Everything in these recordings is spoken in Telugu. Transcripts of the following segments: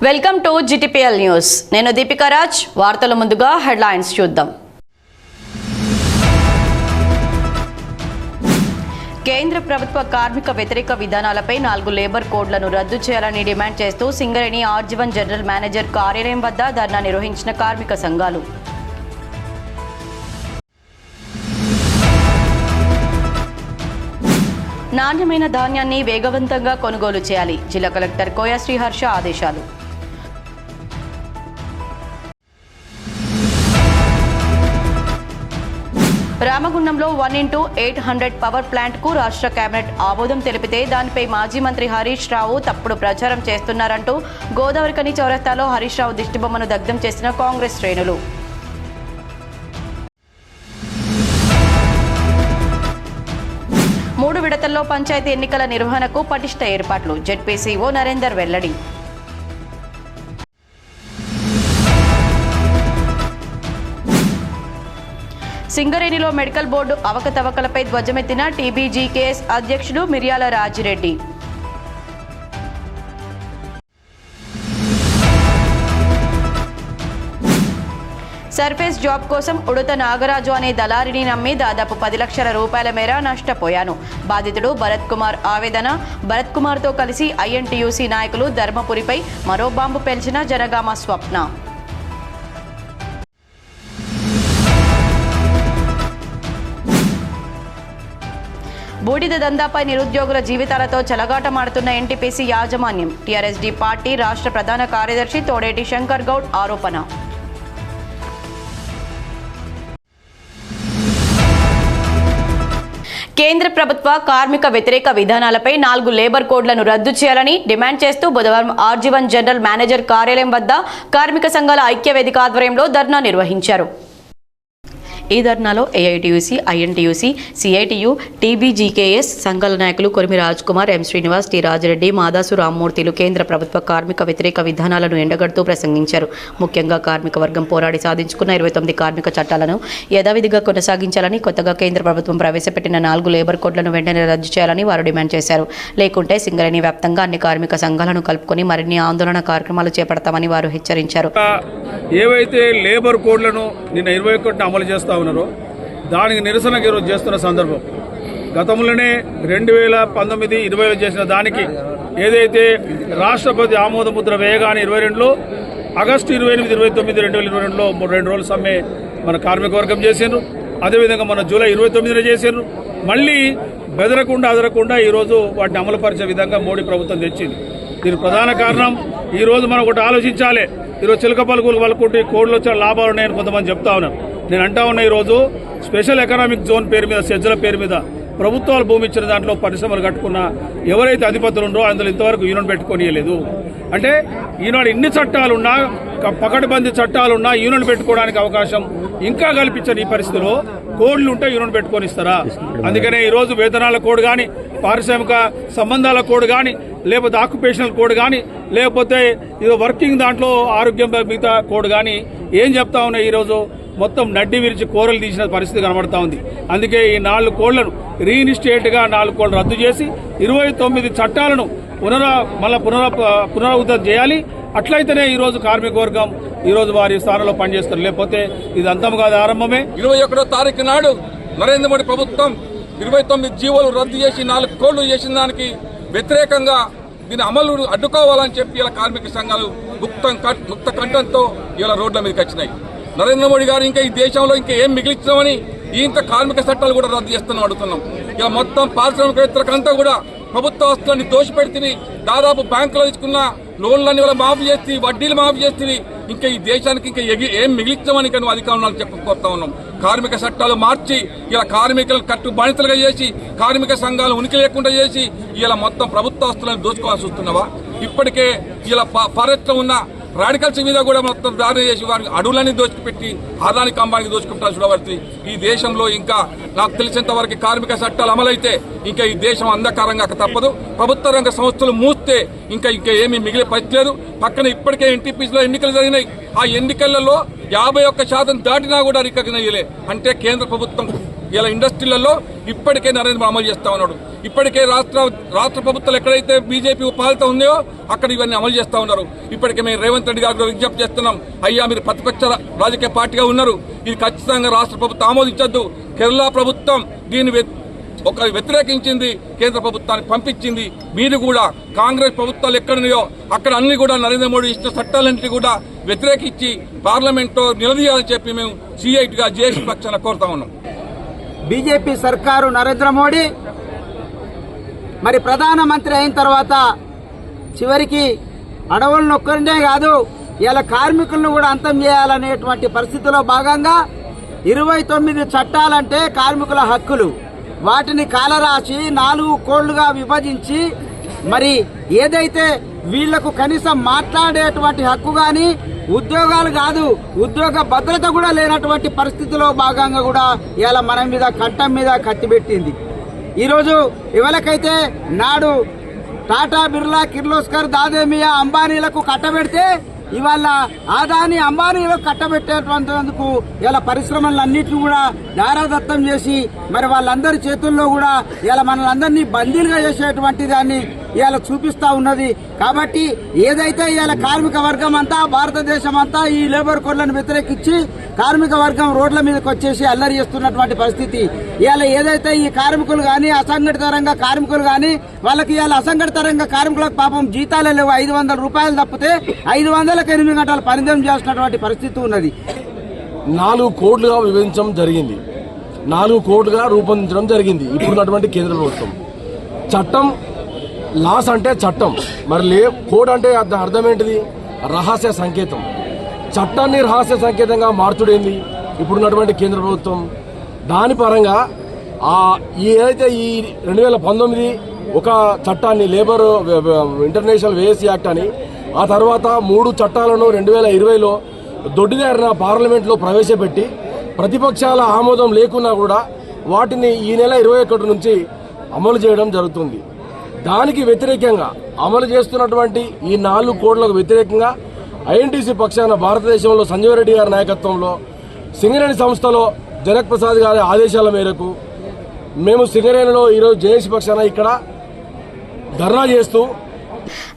Welcome to GTPL news. నేను దీపికా రాజ్. వార్తల ముందుగా హెడ్లైన్స్ చూద్దాం. కేంద్ర ప్రభుత్వ కార్మిక వ్యతిరేక విధానాలపై 4 లేబర్ కోడ్లను రద్దు చేయాలని డిమాండ్ చేస్తూ సింగరేణి ఆర్జీవన్ జనరల్ మేనేజర్ కార్యాలయం వద్ద ధర్నా నిర్వహించిన కార్మిక సంఘాలు. నాణ్యమైన ధాన్యాన్ని వేగవంతంగా కొనుగోలు చేయాలి. జిల్లా కలెక్టర్ కోయ శ్రీహర్ష ఆదేశాలు. రామగుండంలో 1x800 పవర్ ప్లాంట్ కు రాష్ట్ర కేబినెట్ ఆమోదం తెలిపితే దానిపై మాజీ మంత్రి హరీష్ రావు తప్పుడు ప్రచారం చేస్తున్నారంటూ గోదావరికని చౌరస్తాలో హరీష్ రావు దిష్టిబొమ్మను దగ్ధం చేసిన కాంగ్రెస్ శ్రేణులు. మూడు విడతల్లో పంచాయతీ ఎన్నికల నిర్వహణకు పటిష్ట ఏర్పాట్లు. జెడ్పీసీఓ నరేందర్ వెల్లడి. సింగరేణిలో మెడికల్ బోర్డు అవకతవకలపై ధ్వజమెత్తిన టీబీజీకేఎస్ అధ్యక్షుడు మిర్యాల రాజిరెడ్డి. సర్ఫేస్ జాబ్ కోసం ఉడత నాగరాజు అనే దళారిని నమ్మి దాదాపు 10 లక్షల రూపాయల మేర నష్టపోయాను. బాధితుడు భరత్ కుమార్ ఆవేదన. భరత్ కుమార్తో కలిసి ఐఎన్టీయూసీ నాయకులు ధర్మపురిపై మరో బాంబు పేల్చిన జనగామ స్వప్న. బూడిద దందాపై నిరుద్యోగుల జీవితాలతో చెలగాటమాడుతున్న ఎన్టీపీసీ యాజమాన్యం. టీఆర్ఎస్డీ పార్టీ రాష్ట్ర ప్రధాన కార్యదర్శి తోడేటి శంకర్ గౌడ్ ఆరోపణ. కేంద్ర ప్రభుత్వ కార్మిక వ్యతిరేక విధానాలపై 4 లేబర్ కోడ్లను రద్దు చేయాలని డిమాండ్ చేస్తూ బుధవారం ఆర్జీవన్ జనరల్ మేనేజర్ కార్యాలయం వద్ద కార్మిక సంఘాల ఐక్యవేదిక ఆధ్వర్యంలో ధర్నా నిర్వహించారు. ఈ ధర్నాలో ఏఐటీయూసీ, ఐఎన్టీయూసీ, సిఐటియు, టీబీజీకేఎస్ సంఘాల నాయకులు కొరిమి రాజ్ కుమార్, ఎం శ్రీనివాస్, టి రాజిరెడ్డి, మాదాసు రామ్మూర్తిలు కేంద్ర ప్రభుత్వ కార్మిక వ్యతిరేక విధానాలను ఎండగడుతూ ప్రసంగించారు. ముఖ్యంగా కార్మిక వర్గం పోరాడి సాధించుకున్న 29 కార్మిక చట్టాలను యథావిధిగా కొనసాగించాలని, కొత్తగా కేంద్ర ప్రభుత్వం ప్రవేశపెట్టిన 4 లేబర్ కోడ్లను వెంటనే రద్దు చేయాలని వారు డిమాండ్ చేశారు. లేకుంటే సింగరేణి వ్యాప్తంగా అన్ని కార్మిక సంఘాలను కలుపుకొని మరిన్ని ఆందోళన కార్యక్రమాలు చేపడతామని వారు హెచ్చరించారు. ఏవైతే లేబర్ కోడ్లను నిన్న 21 అమలు చేస్తా ఉన్నారో దానికి నిరసనగా ఈరోజు చేస్తున్న సందర్భం. గతంలోనే 2019-20 చేసిన దానికి ఏదైతే రాష్ట్రపతి ఆమోద ముద్ర వేయగానే 22లో ఆగస్టు 28-29-2022లో 2 రోజుల సమ్మె మన కార్మిక వర్గం చేశారు. అదేవిధంగా మన జూలై 29న చేశారు. మళ్ళీ బెదరకుండా అదరకుండా ఈరోజు వాటిని అమలుపరిచే విధంగా మోడీ ప్రభుత్వం తెచ్చింది. దీనికి ప్రధాన కారణం ఈరోజు మనం ఒకటి ఆలోచించాలి. ఈరోజు చిలక పలుకులు పలుకుంటే కోడ్లు వచ్చిన లాభాలు ఉన్నాయని కొంతమంది చెప్తా ఉన్నారు. నేను అంటా ఉన్నా, ఈరోజు స్పెషల్ ఎకనామిక్ జోన్ పేరు మీద, సెజ్జల పేరు మీద ప్రభుత్వాలు భూమి ఇచ్చిన దాంట్లో పరిశ్రమలు కట్టుకున్న ఎవరైతే అధిపతులు ఉండో అందులో ఇంతవరకు యూనియన్ పెట్టుకోనియలేదు. అంటే ఈనాడు ఇన్ని చట్టాలున్నా, పకడ్బందీ చట్టాలున్నా యూనియన్ పెట్టుకోవడానికి అవకాశం ఇంకా కల్పించని ఈ పరిస్థితిలో కోడ్లు ఉంటే యూనియన్ పెట్టుకొని ఇస్తారా? అందుకనే ఈరోజు వేతనాల కోడ్ కానీ, పారిశ్రామిక సంబంధాల కోడ్ కానీ, లేకపోతే ఆక్యుపేషనల్ కోడ్ కానీ, లేకపోతే ఇది వర్కింగ్ దాంట్లో ఆరోగ్యం మిగతా కోడ్ కానీ ఏం చెప్తా ఉన్నాయి, ఈరోజు మొత్తం నడ్డి విరిచి కూరలు తీసిన పరిస్థితి కనబడతా ఉంది. అందుకే ఈ 4 కోడ్లను రీఇన్స్టేట్గా 4 కోడ్లు రద్దు చేసి 29 చట్టాలను పునరావృతం చేయాలి. అట్లయితేనే ఈరోజు కార్మిక వర్గం ఈరోజు వారి స్థానంలో పనిచేస్తారు. లేకపోతే ఇది అంతం కాదు, ఆరంభమే. 21వ తారీఖు నాడు నరేంద్ర మోడీ ప్రభుత్వం 29 జీవోలు రద్దు చేసి 4 కోడ్లు చేసిన దానికి వ్యతిరేకంగా దీని అమలు అడ్డుకోవాలని చెప్పి ఇలా కార్మిక సంఘాలు ముక్త కంఠంతో ఇలా రోడ్ల మీదకి వచ్చినాయి. నరేంద్ర మోడీ గారు ఇంకా ఈ దేశంలో ఇంకా ఏం మిగిలించామని ఇంత కార్మిక చట్టాలు కూడా రద్దు చేస్తున్నాం అడుగుతున్నాం. ఇక మొత్తం పారిశ్రామికవేత్తలకంతా కూడా ప్రభుత్వ ఆస్తులన్నీ దోషపెడితే, దాదాపు బ్యాంకులో ఇచ్చుకున్న లోన్లన్నీ కూడా మాఫీ చేస్తే, వడ్డీలు మాఫీ చేస్తే, ఇంకా ఈ దేశానికి ఇంకా ఏం మిగిలించామని నువ్వు అధికారులు చెప్పుకోతా ఉన్నాం. కార్మిక చట్టాలు మార్చి ఇలా కార్మికులను కట్టు బానిసలుగా చేసి, కార్మిక సంఘాలు ఉనికి లేకుండా చేసి ఇలా మొత్తం ప్రభుత్వ ఆస్తులను దోచుకోవాల్సి వస్తున్నావా? ఇప్పటికే ఇలా ఫారెస్ట్లో ఉన్న రాడికల్స్ మీద కూడా మొత్తం దాడి చేసి వారికి అడవులన్నీ దోచుకుపెట్టి ఆదానికి అంబానికి దోచుకుంటా చూడబడుతుంది. ఈ దేశంలో ఇంకా నాకు తెలిసినంత వరకు కార్మిక చట్టాలు అమలైతే ఇంకా ఈ దేశం అంధకారంగా తప్పదు. ప్రభుత్వ రంగ సంస్థలు మూస్తే ఇంకా ఏమీ మిగిలే పరిస్థితి లేదు. పక్కన ఇప్పటికే ఎన్టీపీసీలో ఎన్నికలు జరిగినాయి. ఆ ఎన్నికలలో 51% దాటినా కూడా రికగ్నైజ్ చేయలే. అంటే కేంద్ర ప్రభుత్వం ఇలా ఇండస్ట్రీలలో ఇప్పటికే నరేంద్ర మోడీ అమలు చేస్తా ఉన్నాడు. ఇప్పటికే రాష్ట్ర ప్రభుత్వాలు ఎక్కడైతే బీజేపీ పాలిత ఉందో అక్కడ ఇవన్నీ అమలు చేస్తా ఉన్నారు. ఇప్పటికే మేము రేవంత్ రెడ్డి గారు విజ్ఞప్తి చేస్తున్నాం, అయ్యా మీరు ప్రతిపక్ష రాజకీయ పార్టీగా ఉన్నారు, ఇది ఖచ్చితంగా రాష్ట్ర ప్రభుత్వం ఆమోదించద్దు. కేరళ ప్రభుత్వం దీన్ని వ్యతిరేకించింది, కేంద్ర ప్రభుత్వానికి పంపించింది. మీరు కూడా కాంగ్రెస్ ప్రభుత్వాలు ఎక్కడున్నాయో అక్కడ అన్ని కూడా నరేంద్ర మోడీ ఇచ్చిన చట్టాలన్నింటినీ కూడా వ్యతిరేకించి పార్లమెంట్లో నిలదీయాలని చెప్పి మేము సిఐటిగా జేఏసీ పక్షాన కోరుతా ఉన్నాం. బీజేపీ సర్కారు నరేంద్ర మోడీ మరి ప్రధానమంత్రి అయిన తర్వాత చివరికి అడవులను ఒక్కరినే కాదు ఇలా కార్మికులను కూడా అంతం చేయాలనేటువంటి పరిస్థితిలో భాగంగా 29 చట్టాలంటే కార్మికుల హక్కులు, వాటిని కాలరాసి 4 కోళ్లుగా విభజించి మరి ఏదైతే వీళ్లకు కనీసం మాట్లాడేటువంటి హక్కు గాని ఉద్యోగాలు కాదు ఉద్యోగ భద్రత కూడా లేనటువంటి పరిస్థితిలో భాగంగా కూడా ఇలా మన మీద కంఠం మీద కత్తి పెట్టింది. ఈరోజు ఎవరికైతే నాడు టాటా, బిర్లా, కిర్లోస్కర్, దాదేమియా, అంబానీలకు కట్టబెడితే ఇవాళ ఆదాని, అంబానీలకు కట్టబెట్టేటువంటిందుకు ఇలా పరిశ్రమలన్నింటినీ కూడా దారాదత్తం చేసి మరి వాళ్ళందరి చేతుల్లో కూడా ఇలా మనల్ని బందీలుగా చేసేటువంటి దాన్ని ఇవాళ చూపిస్తా ఉన్నది. కాబట్టి ఏదైతే ఇవాళ కార్మిక వర్గం అంతా భారతదేశం అంతా ఈ లేబర్ కోడ్లను వ్యతిరేకించి కార్మిక వర్గం రోడ్ల మీదకి వచ్చేసి అల్లరి చేస్తున్నటువంటి పరిస్థితి. ఇవాళ ఏదైతే ఈ కార్మికులు కానీ అసంఘటిత రంగ కార్మికులు కానీ వాళ్ళకి ఇవాళ అసంఘటిత రంగ కార్మికులకు పాపం జీతాలే లేవు, 500 రూపాయలు తప్పితే 500కి 8 గంటలు పనిదినం చేస్తున్నటువంటి పరిస్థితి ఉన్నది. 4 కోట్లుగా విభజించడం జరిగింది, 4 కోట్లుగా రూపొందించడం జరిగింది ఇప్పుడున్నటువంటి కేంద్ర ప్రభుత్వం. చట్టం లాస్ అంటే చట్టం, మరి కోడ్ అంటే అర్థం ఏంటిది? రహస్య సంకేతం. చట్టాన్ని రహస్య సంకేతంగా మార్చుడేంది ఇప్పుడున్నటువంటి కేంద్ర ప్రభుత్వం. దాని పరంగా ఏదైతే ఈ 2019 ఒక చట్టాన్ని లేబర్ ఇంటర్నేషనల్ వేజెస్ యాక్ట్ అని, ఆ తర్వాత 3 చట్టాలను 2020లో దొడ్డిదారిన పార్లమెంట్లో ప్రవేశపెట్టి ప్రతిపక్షాల ఆమోదం లేకున్నా కూడా వాటిని ఈ నెల 21 నుంచి అమలు చేయడం జరుగుతుంది. దానికి వ్యతిరేకంగా అమలు చేస్తున్నటువంటి ఈ 4 కోట్లకు వ్యతిరేకంగా ఐఎన్టీసీ పక్షాన భారతదేశంలో సంజీవ్ రెడ్డి గారి నాయకత్వంలో సింగరేణి సంస్థలో జనక్ ప్రసాద్ గారి ఆదేశాల మేరకు మేము సింగరేణిలో ఈరోజు జేఏసీ పక్షాన ఇక్కడ ధర్నా చేస్తూ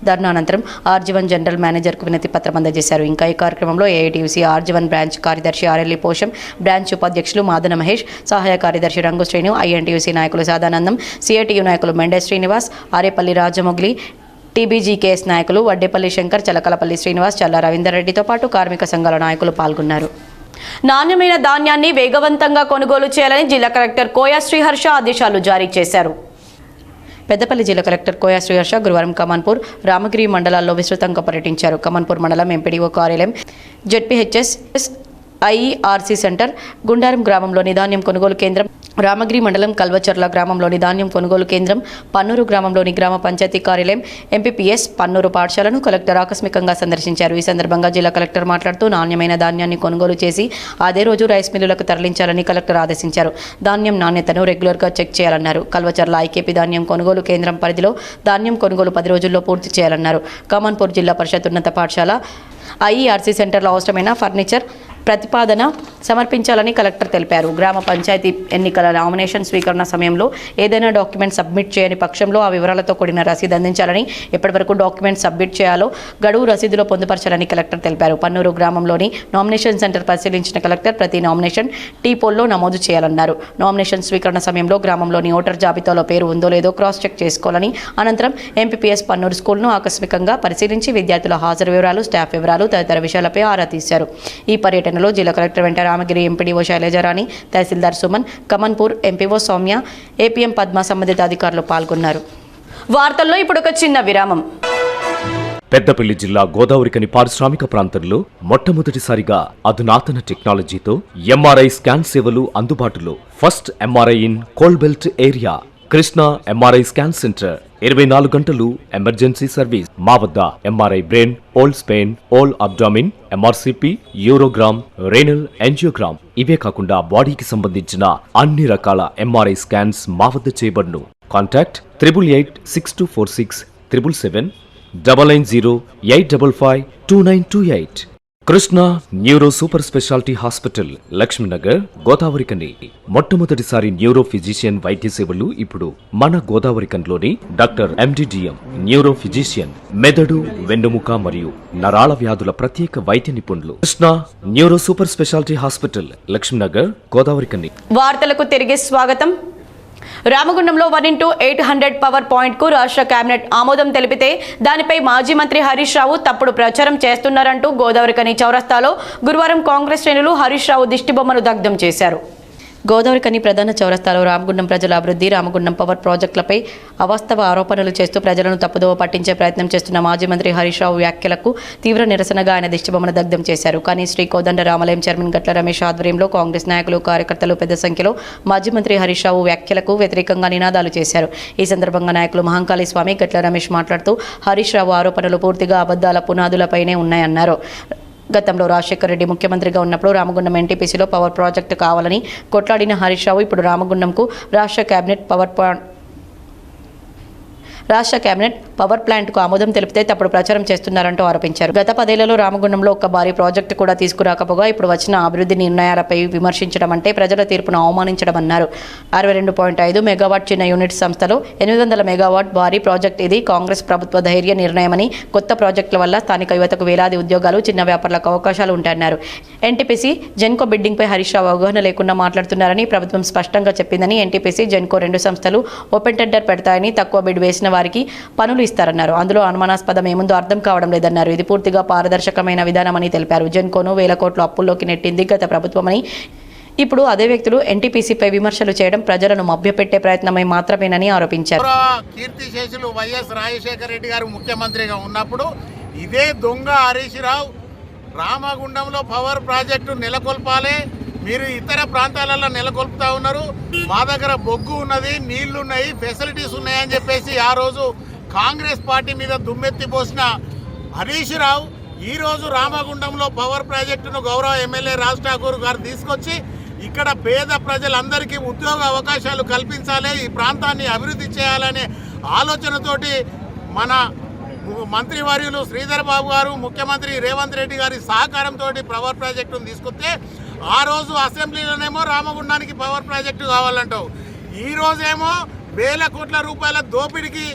ధర్నా అనంతరం ఆర్జీవన్ జనరల్ మేనేజర్కు వినతి పత్రం అందజేశారు. ఇంకా ఈ కార్యక్రమంలో ఏఐటీయూసీ ఆర్జీవన్ బ్రాంచ్ కార్యదర్శి ఆర్ఎల్ఈ పోషం, బ్రాంచ్ ఉపాధ్యక్షులు మాదన మహేష్, సహాయ కార్యదర్శి రంగు శ్రీను, ఐఎన్టీయూసీ నాయకులు సాదానందం, సిఐటియు నాయకులు మెండే శ్రీనివాస్, ఆరేపల్లి రాజమొగ్లి, టీబీజీకేఎస్ నాయకులు వడ్డేపల్లి శంకర్, చలకలపల్లి శ్రీనివాస్, చల్లా రవీందర్ రెడ్డితో పాటు కార్మిక సంఘాల నాయకులు పాల్గొన్నారు. నాణ్యమైన ధాన్యాన్ని వేగవంతంగా కొనుగోలు చేయాలని జిల్లా కలెక్టర్ కోయా శ్రీహర్ష ఆదేశాలు జారీ చేశారు. పెద్దపల్లి జిల్లా కలెక్టర్ కోయా శ్రీహర్ష గురువారం కమన్పూర్, రామగిరి మండలాల్లో విస్తృతంగా పర్యటించారు. కమన్పూర్ మండలం ఎంపీడీఓ కార్యాలయం, జెడ్పీహెచ్ఎస్, ఐఈఆర్సీ సెంటర్, గుండారం గ్రామంలోని ధాన్యం కొనుగోలు కేంద్రం, రామగిరి మండలం కల్వచర్ల గ్రామంలోని ధాన్యం కొనుగోలు కేంద్రం, పన్నూరు గ్రామంలోని గ్రామ పంచాయతీ కార్యాలయం, ఎంపీపీఎస్, పన్నూరు పాఠశాలను కలెక్టర్ ఆకస్మికంగా సందర్శించారు. ఈ సందర్భంగా జిల్లా కలెక్టర్ మాట్లాడుతూ నాణ్యమైన ధాన్యాన్ని కొనుగోలు చేసి అదే రోజు రైస్ మిల్లులకు తరలించాలని కలెక్టర్ ఆదేశించారు. ధాన్యం నాణ్యతను రెగ్యులర్గా చెక్ చేయాలన్నారు. కల్వచర్ల ఐకేపీ ధాన్యం కొనుగోలు కేంద్రం పరిధిలో ధాన్యం కొనుగోలు 10 రోజుల్లో పూర్తి చేయాలన్నారు. కమన్పూర్ జిల్లా పరిషత్ ఉన్నత పాఠశాల, ఐఈఆర్సీ సెంటర్లో అవసరమైన ఫర్నిచర్ ప్రతిపాదన సమర్పించాలని కలెక్టర్ తెలిపారు. గ్రామ పంచాయతీ ఎన్నికల నామినేషన్ స్వీకరణ సమయంలో ఏదైనా డాక్యుమెంట్ సబ్మిట్ చేయని పక్షంలో ఆ వివరాలతో కూడిన రసీదు అందించాలని, ఎప్పటివరకు డాక్యుమెంట్ సబ్మిట్ చేయాలో గడువు రసీదులో పొందుపరచాలని కలెక్టర్ తెలిపారు. పన్నూరు గ్రామంలోని నామినేషన్ సెంటర్ పరిశీలించిన కలెక్టర్ ప్రతి నామినేషన్ టీ పోల్లో నమోదు చేయాలన్నారు. నామినేషన్ స్వీకరణ సమయంలో గ్రామంలోని ఓటర్ జాబితాలో పేరు ఉందో లేదో క్రాస్ చెక్ చేసుకోవాలని, అనంతరం ఎంపీపీఎస్ పన్నూరు స్కూల్ను ఆకస్మికంగా పరిశీలించి విద్యార్థుల హాజరు వివరాలు, స్టాఫ్ వివరాలు తదితర విషయాలపై ఆరా తీశారు. ఈ పర్యటనలో జిల్లా కలెక్టర్ వెంట రామగిరి ఎంపీడీఓ శైలజారాణి, తహసీల్దార్ సుమన్, కమన్పూర్ ఎంపీఓ సౌమ్య, ఏపీఎం పద్మ సంబంధిత అధికారులు పాల్గొన్నారు. వార్తల్లో ఇప్పుడు ఒక చిన్న విరామం. పెద్దపల్లి జిల్లా గోదావరికని పారిశ్రామిక ప్రాంతంలో మొట్టమొదటిసారిగా అధునాతన టెక్నాలజీతో ఎంఆర్ఐ స్కాన్ సేవలు అందుబాటులో. First MRI in coal belt area, Krishna MRI scan centre, 24 గంటలు ఎమర్జెన్సీ సర్వీస్. మా వద్ద MRI brain, whole spine, whole abdomen, MRCP, urogram, renal angiogram, ఇవే కాకుండా బాడీకి సంబంధించిన అన్ని రకాల ఎంఆర్ఐ స్కాన్స్ మా వద్ద చేయబడును. Contact 8886246777 99085552928. Krishna neuro super speciality hospital Lakshmi Nagar Godavarikhani మొట్టమొదటిసారి న్యూరో ఫిజిషియన్ వైద్య సేవలు ఇప్పుడు మన గోదావరికన్లోని డాక్టర్ ఎండిడిఎం న్యూరో ఫిజిషియన్ మెదడు వెన్నుముక మరియు నరాల వ్యాధుల ప్రత్యేక వైద్య నిపుణులు Krishna neuro super speciality hospital Lakshmi Nagar Godavarikhani. వార్తలకు తిరిగి స్వాగతం. రామగుండంలో 1:800 పవర్ పాయింట్ కు రాష్ట్ర కేబినెట్ ఆమోదం తెలిపితే దానిపై మాజీ మంత్రి హరీష్ రావు తప్పుడు ప్రచారం చేస్తున్నారంటూ గోదావరికని చౌరస్తాలో గురువారం కాంగ్రెస్ శ్రేణులు హరీష్ రావు దిష్టిబొమ్మను దగ్ధం చేశారు. గోదావరికని ప్రధాన చౌరస్తాలో రామగుండం ప్రజల అభివృద్ధి, రామగుండం పవర్ ప్రాజెక్టులపై అవాస్తవ ఆరోపణలు చేస్తూ ప్రజలను తప్పుదోవ పట్టించే ప్రయత్నం చేస్తున్న మాజీ మంత్రి హరీష్ రావు వ్యాఖ్యలకు తీవ్ర నిరసనగా ఆయన దిష్టిబొమ్మను దగ్ధం చేశారు. కానీ శ్రీ కోదండ రామాలయం చైర్మన్ గట్ల రమేష్ ఆధ్వర్యంలో కాంగ్రెస్ నాయకులు, కార్యకర్తలు పెద్ద సంఖ్యలో మాజీ మంత్రి హరీష్ రావు వ్యాఖ్యలకు వ్యతిరేకంగా నినాదాలు చేశారు. ఈ సందర్భంగా నాయకులు మహంకాళి స్వామి, గట్ల రమేష్ మాట్లాడుతూ హరీష్ రావు ఆరోపణలు పూర్తిగా అబద్ధాల పునాదులపైనే ఉన్నాయన్నారు. గతంలో రాజశేఖర్ రెడ్డి ముఖ్యమంత్రిగా ఉన్నప్పుడు రామగుండం ఎన్టీపీసీలో పవర్ ప్రాజెక్టు కావాలని కొట్లాడిన హరీష్ రావు ఇప్పుడు రామగుండంకు రాష్ట్ర కేబినెట్ పవర్ ప్లాంట్కు ఆమోదం తెలిపితే తప్పుడు ప్రచారం చేస్తున్నారంటూ ఆరోపించారు. గత 10 ఏళ్లలో రామగుండంలో ఒక్క భారీ ప్రాజెక్టు కూడా తీసుకురాకపోగా ఇప్పుడు వచ్చిన అభివృద్ధి నిర్ణయాలపై విమర్శించడం అంటే ప్రజల తీర్పును అవమానించడమన్నారు. 62.5 మెగావాట్ చిన్న యూనిట్ సంస్థలో 800 మెగావాట్ భారీ ప్రాజెక్ట్ ఇది కాంగ్రెస్ ప్రభుత్వ ధైర్య నిర్ణయమని, కొత్త ప్రాజెక్టుల వల్ల స్థానిక యువతకు వేలాది ఉద్యోగాలు, చిన్న వ్యాపారులకు అవకాశాలు ఉంటాయన్నారు. ఎన్టీపీసీ జెన్కో బిడ్డింగ్పై హరీష్ రావు అవగాహన లేకుండా మాట్లాడుతున్నారని ప్రభుత్వం స్పష్టంగా చెప్పిందని, ఎన్టీపీసీ జెన్కో 2 సంస్థలు ఓపెన్ టెండర్ పెడతాయని, తక్కువ బిడ్ వేసిన వారికి పనులు ఇస్తారన్నారు. అందులో అనుమానాస్పదం ఏముందో అర్థం కావడం లేదన్నారు. ఇది పూర్తిగా పారదర్శకమైన విధానమని తెలిపారు. జెన్కోను 1000 కోట్ల అప్పుల్లోకి నెట్టింది గత ప్రభుత్వమని, ఇప్పుడు అదే వ్యక్తులు ఎన్టీపీసీపై విమర్శలు చేయడం ప్రజలను మభ్యపెట్టే ప్రయత్నమై మాత్రమేనని ఆరోపించారు. కీర్తిశేషులు వైఎస్ రాజశేఖర రెడ్డి గారు ముఖ్యమంత్రిగా ఉన్నప్పుడు ఇదే దొంగ హరీష్ రావు రామగుండంలో పవర్ ప్రాజెక్టు నెలకొల్పాలి, మీరు ఇతర ప్రాంతాలలో నెలకొల్పుతా ఉన్నారు, మా దగ్గర బొగ్గు ఉన్నది, నీళ్లున్నాయి, ఫెసిలిటీస్ ఉన్నాయని చెప్పేసి ఆ రోజు కాంగ్రెస్ పార్టీ మీద దుమ్మెత్తి పోసిన హరీష్ రావు ఈరోజు రామగుండంలో పవర్ ప్రాజెక్టును గౌరవ ఎమ్మెల్యే రాజ్ ఠాకూర్ గారు తీసుకొచ్చి ఇక్కడ పేద ప్రజలందరికీ ఉద్యోగ అవకాశాలు కల్పించాలి, ఈ ప్రాంతాన్ని అభివృద్ధి చేయాలనే ఆలోచనతోటి మన మంత్రివర్యులు శ్రీధర్ బాబు గారు, ముఖ్యమంత్రి రేవంత్ రెడ్డి గారి సహకారంతో పవర్ ప్రాజెక్టును తీసుకొస్తే ఆ రోజు అసెంబ్లీలోనేమో రామగుండానికి పవర్ ప్రాజెక్టు కావాలంటావు, ఈ రోజేమో 1000 కోట్ల రూపాయల దోపిడికి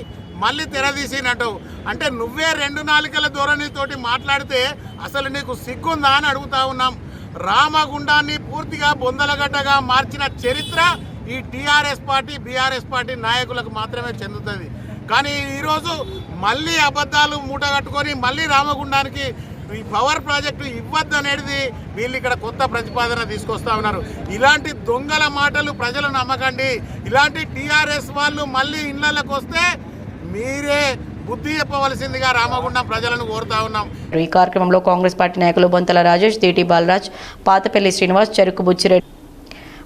మళ్ళీ తెరదీసినట్టావు. అంటే నువ్వే 2 నాలుకల ధోరణితోటి మాట్లాడితే అసలు నీకు సిగ్గుందా అని అడుగుతా ఉన్నాం. రామగుండాన్ని పూర్తిగా బొందలగడ్డగా మార్చిన చరిత్ర ఈ టీఆర్ఎస్ పార్టీ, బీఆర్ఎస్ పార్టీ నాయకులకు మాత్రమే చెందుతుంది. కానీ ఈరోజు మళ్ళీ అబద్ధాలు మూటగట్టుకొని మళ్ళీ రామగుండానికి ఈ పవర్ ప్రాజెక్టు ఇవ్వద్దు అనేది వీళ్ళు ఇక్కడ కొత్త ప్రతిపాదన తీసుకొస్తా ఉన్నారు. ఇలాంటి దొంగల మాటలు ప్రజలు నమ్మకండి. ఇలాంటి టీఆర్ఎస్ వాళ్ళు మళ్ళీ ఇళ్లకు వస్తే మీరే బుద్ధి చెప్పవలసిందిగా రామగుండం ప్రజలను కోరుతా ఉన్నాం. ఈ కార్యక్రమంలో కాంగ్రెస్ పార్టీ నాయకులు బొంతల రాజేష్, దీటి బాలరాజ్, పాతపల్లి శ్రీనివాస్, చెరుకు బుచ్చిరెడ్డి,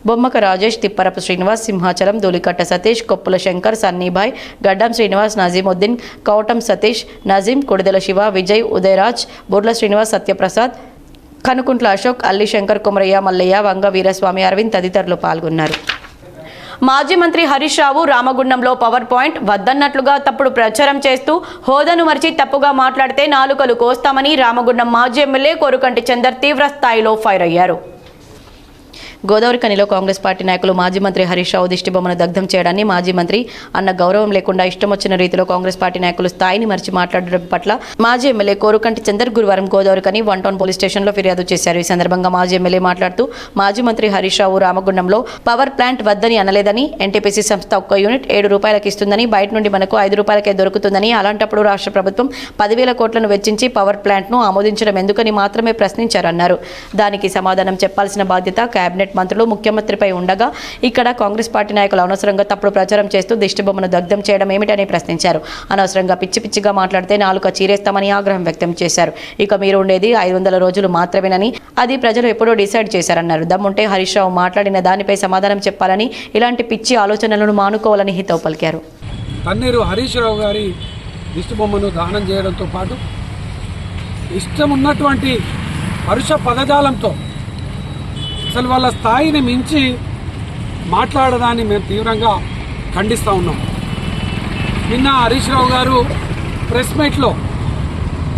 బొమ్మక రాజేష్, తిప్పరపు శ్రీనివాస్, సింహాచలం, దూలికట్ట సతీష్, కొప్పుల శంకర్, సన్నీభాయ్, గడ్డం శ్రీనివాస్, నజీముద్దీన్, కౌటం సతీష్, నజీం, కొడిదెల శివ, విజయ్, ఉదయరాజ్, బుర్ల శ్రీనివాస్, సత్యప్రసాద్, కనుకుంట్ల అశోక్, అల్లి శంకర్, కుమరయ్య, మల్లయ్య, వంగ వీరస్వామి, అరవింద్ తదితరులు పాల్గొన్నారు. మాజీ మంత్రి హరీష్ రావు రామగుండంలో పవర్ పాయింట్ వద్దన్నట్లుగా తప్పుడు ప్రచారం చేస్తూ హోదాను మరిచి తప్పుగా మాట్లాడితే నాలుకలు కోస్తామని రామగుండం మాజీ ఎమ్మెల్యే కోరుకంటి చందర్ తీవ్ర స్థాయిలో ఫైర్ అయ్యారు. గోదావరికనిలో కాంగ్రెస్ పార్టీ నాయకులు మాజీ మంత్రి హరీష్ రావు దిష్టిబొమ్మను దగ్ధం చేయడాన్ని, మాజీ మంత్రి అన్న గౌరవం లేకుండా ఇష్టం వచ్చిన రీతిలో కాంగ్రెస్ పార్టీ నాయకులు స్థాయిని మరిచి మాట్లాడడం పట్ల మాజీ ఎమ్మెల్యే కోరుకంటి చందర్ గురువారం గోదావరికని 1 టౌన్ పోలీస్ స్టేషన్లో ఫిర్యాదు చేశారు. ఈ సందర్భంగా మాజీ ఎమ్మెల్యే మాట్లాడుతూ మాజీ మంత్రి హరీష్ రావు రామగుండంలో పవర్ ప్లాంట్ వద్దని అనలేదని, ఎన్టీపీసీ సంస్థ ఒక్క యూనిట్ 7 రూపాయలకు ఇస్తుందని, బయట నుండి మనకు 5 రూపాయలకే దొరుకుతుందని, అలాంటప్పుడు రాష్ట్ర ప్రభుత్వం 10,000 కోట్లను వెచ్చించి పవర్ ప్లాంట్ను ఆమోదించడం ఎందుకని మాత్రమే ప్రశ్నించారన్నారు. దానికి సమాధానం చెప్పాల్సిన బాధ్యత కేబినెట్ మంత్రులు, ముఖ్యమంత్రిపై ఉండగా ఇక్కడ కాంగ్రెస్ పార్టీ నాయకులు అనవసరంగా తప్పుడు ప్రచారం చేస్తూ దిష్టిబొమ్మను దగ్ధం చేయడం ఏమిటని ప్రశ్నించారు. అనవసరంగా పిచ్చిగా మాట్లాడితే నాలుక చీరేస్తామని ఆగ్రహం వ్యక్తం చేశారు. ఇక మీరు ఉండేది 500 రోజులు మాత్రమేనని, అది ప్రజలు ఎప్పుడో డిసైడ్ చేశారన్నారు. దమ్ముంటే హరీష్ రావు మాట్లాడిన దానిపై సమాధానం చెప్పాలని, ఇలాంటి పిచ్చి ఆలోచనలను మానుకోవాలని హితవు పలికారు. తన్నీరు హరీష్ రావు గారి దిష్టిబొమ్మను దానం చేయడంతో పాటు ఇష్టం ఉన్నటువంటి పరుష పదజాలంతో అసలు వాళ్ళ స్థాయిని మించి మాట్లాడడాన్ని మేము తీవ్రంగా ఖండిస్తూ ఉన్నాం. నిన్న హరీష్ రావు గారు ప్రెస్ మీట్లో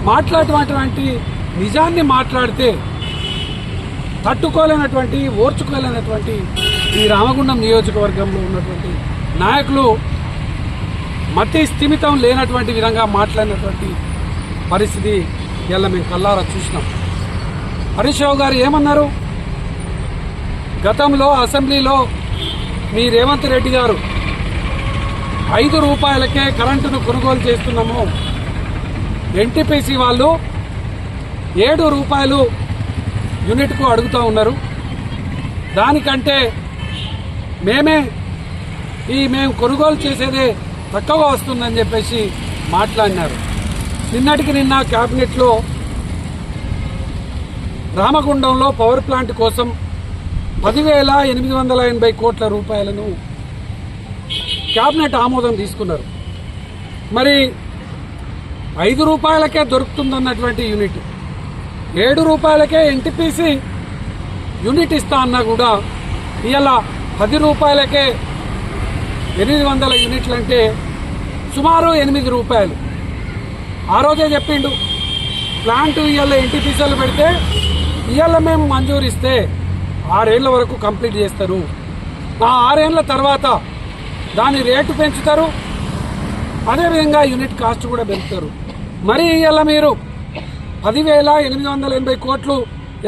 మాట్లాడేటువంటి నిజాన్ని మాట్లాడితే తట్టుకోలేనటువంటి ఓర్చుకోలేనటువంటి ఈ రామగుండం నియోజకవర్గంలో ఉన్నటువంటి నాయకులు మతి స్థిమితం లేనటువంటి విధంగా మాట్లాడినటువంటి పరిస్థితి ఇలా మేము కల్లారా చూసినాం. హరీష్ రావు గారు ఏమన్నారు? గతంలో అసెంబ్లీలో మీ రేవంత్ రెడ్డి గారు 5 రూపాయలకే కరెంటును కొనుగోలు చేస్తున్నాము, ఎన్టీపీసీ వాళ్ళు 7 రూపాయలు యూనిట్కు అడుగుతూ ఉన్నారు, దానికంటే మేము కొనుగోలు చేసేదే తక్కువ వస్తుందని చెప్పేసి మాట్లాడినారు. నిన్నటికి నిన్న క్యాబినెట్లో రామగుండంలో పవర్ ప్లాంట్ కోసం 10,880 కోట్ల రూపాయలను క్యాబినెట్ ఆమోదం తీసుకున్నారు. మరి 5 రూపాయలకే దొరుకుతుందన్నటువంటి యూనిట్ 7 రూపాయలకే ఎన్టీపీసీ యూనిట్ ఇస్తా అన్నా కూడా ఇలా 10 రూపాయలకే 800 యూనిట్లు అంటే సుమారు 8 రూపాయలు. ఆ రోజే చెప్పిండు ప్లాంట్ ఇవాళ ఎన్టీపీసీలు పెడితే ఇవాళ మేము మంజూరు ఇస్తే 6 ఏళ్ల వరకు కంప్లీట్ చేస్తారు, ఆ 6 ఏళ్ల తర్వాత దాని రేటు పెంచుతారు, అదేవిధంగా యూనిట్ కాస్ట్ కూడా పెంచుతారు. మరి ఇలా మీరు 10,880 కోట్లు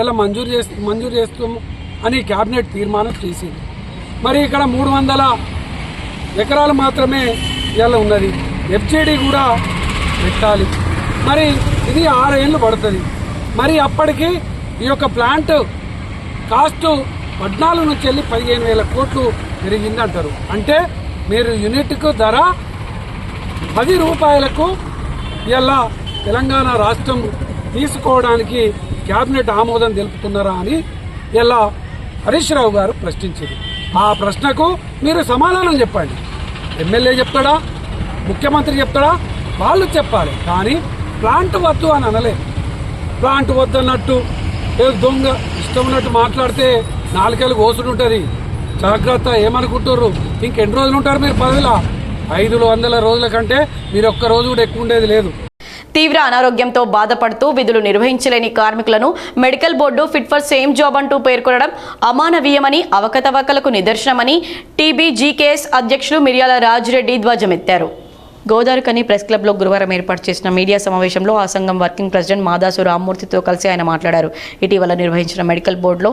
ఇలా మంజూరు చేస్తాము అని క్యాబినెట్ తీర్మానం చేసింది. మరి ఇక్కడ 300 ఎకరాలు మాత్రమే ఇలా ఉన్నది, ఎఫ్జేడీ కూడా పెట్టాలి. మరి ఇది 6 ఏళ్ళు పడుతుంది. మరి అప్పటికి ఈ యొక్క ప్లాంట్ కాస్ట్ 14 నుంచి వెళ్ళి 15,000 కోట్లు పెరిగింది అంటారు. అంటే మీరు యూనిట్కు ధర 10 రూపాయలకు ఇలా తెలంగాణ రాష్ట్రం తీసుకోవడానికి క్యాబినెట్ ఆమోదం తెలుపుతున్నారా అని ఇలా హరీష్ రావు గారు ప్రశ్నించారు. ఆ ప్రశ్నకు మీరు సమాధానం చెప్పండి. ఎమ్మెల్యే చెప్తాడా, ముఖ్యమంత్రి చెప్తాడా, వాళ్ళు చెప్పాలి. కానీ ప్లాంట్ వద్దు అని అనలేదు. ప్లాంట్ వద్దన్నట్టు దొంగ ఇష్టం ఉన్నట్టు మాట్లాడితే 4 ఏళ్ళు కోసుడుంటుంది. జాగ్రత్త. ఏమనుకుంటుర్రు? ఇంకెన్ని రోజులు ఉంటారు మీరు పదవిలో? 500 రోజుల కంటే మీరు ఒక్క రోజు కూడా ఎక్కువ ఉండేది లేదు. తీవ్ర అనారోగ్యంతో బాధపడుతూ విధులు నిర్వహించలేని కార్మికులను medical board fit for same job అంటూ పేర్కొనడం అమానవీయమని, అవకతవకలకు నిదర్శనమని టీబీజీకేఎస్ అధ్యక్షులు మిర్యాల రాజిరెడ్డి ధ్వజమెత్తారు. గోదావరికని ప్రెస్ క్లబ్లో గురువారం ఏర్పాటు చేసిన మీడియా సమావేశంలో ఆ సంఘం వర్కింగ్ ప్రెసిడెంట్ మాదాసు రామ్మూర్తితో కలిసి ఆయన మాట్లాడారు. ఇటీవల నిర్వహించిన మెడికల్ బోర్డులో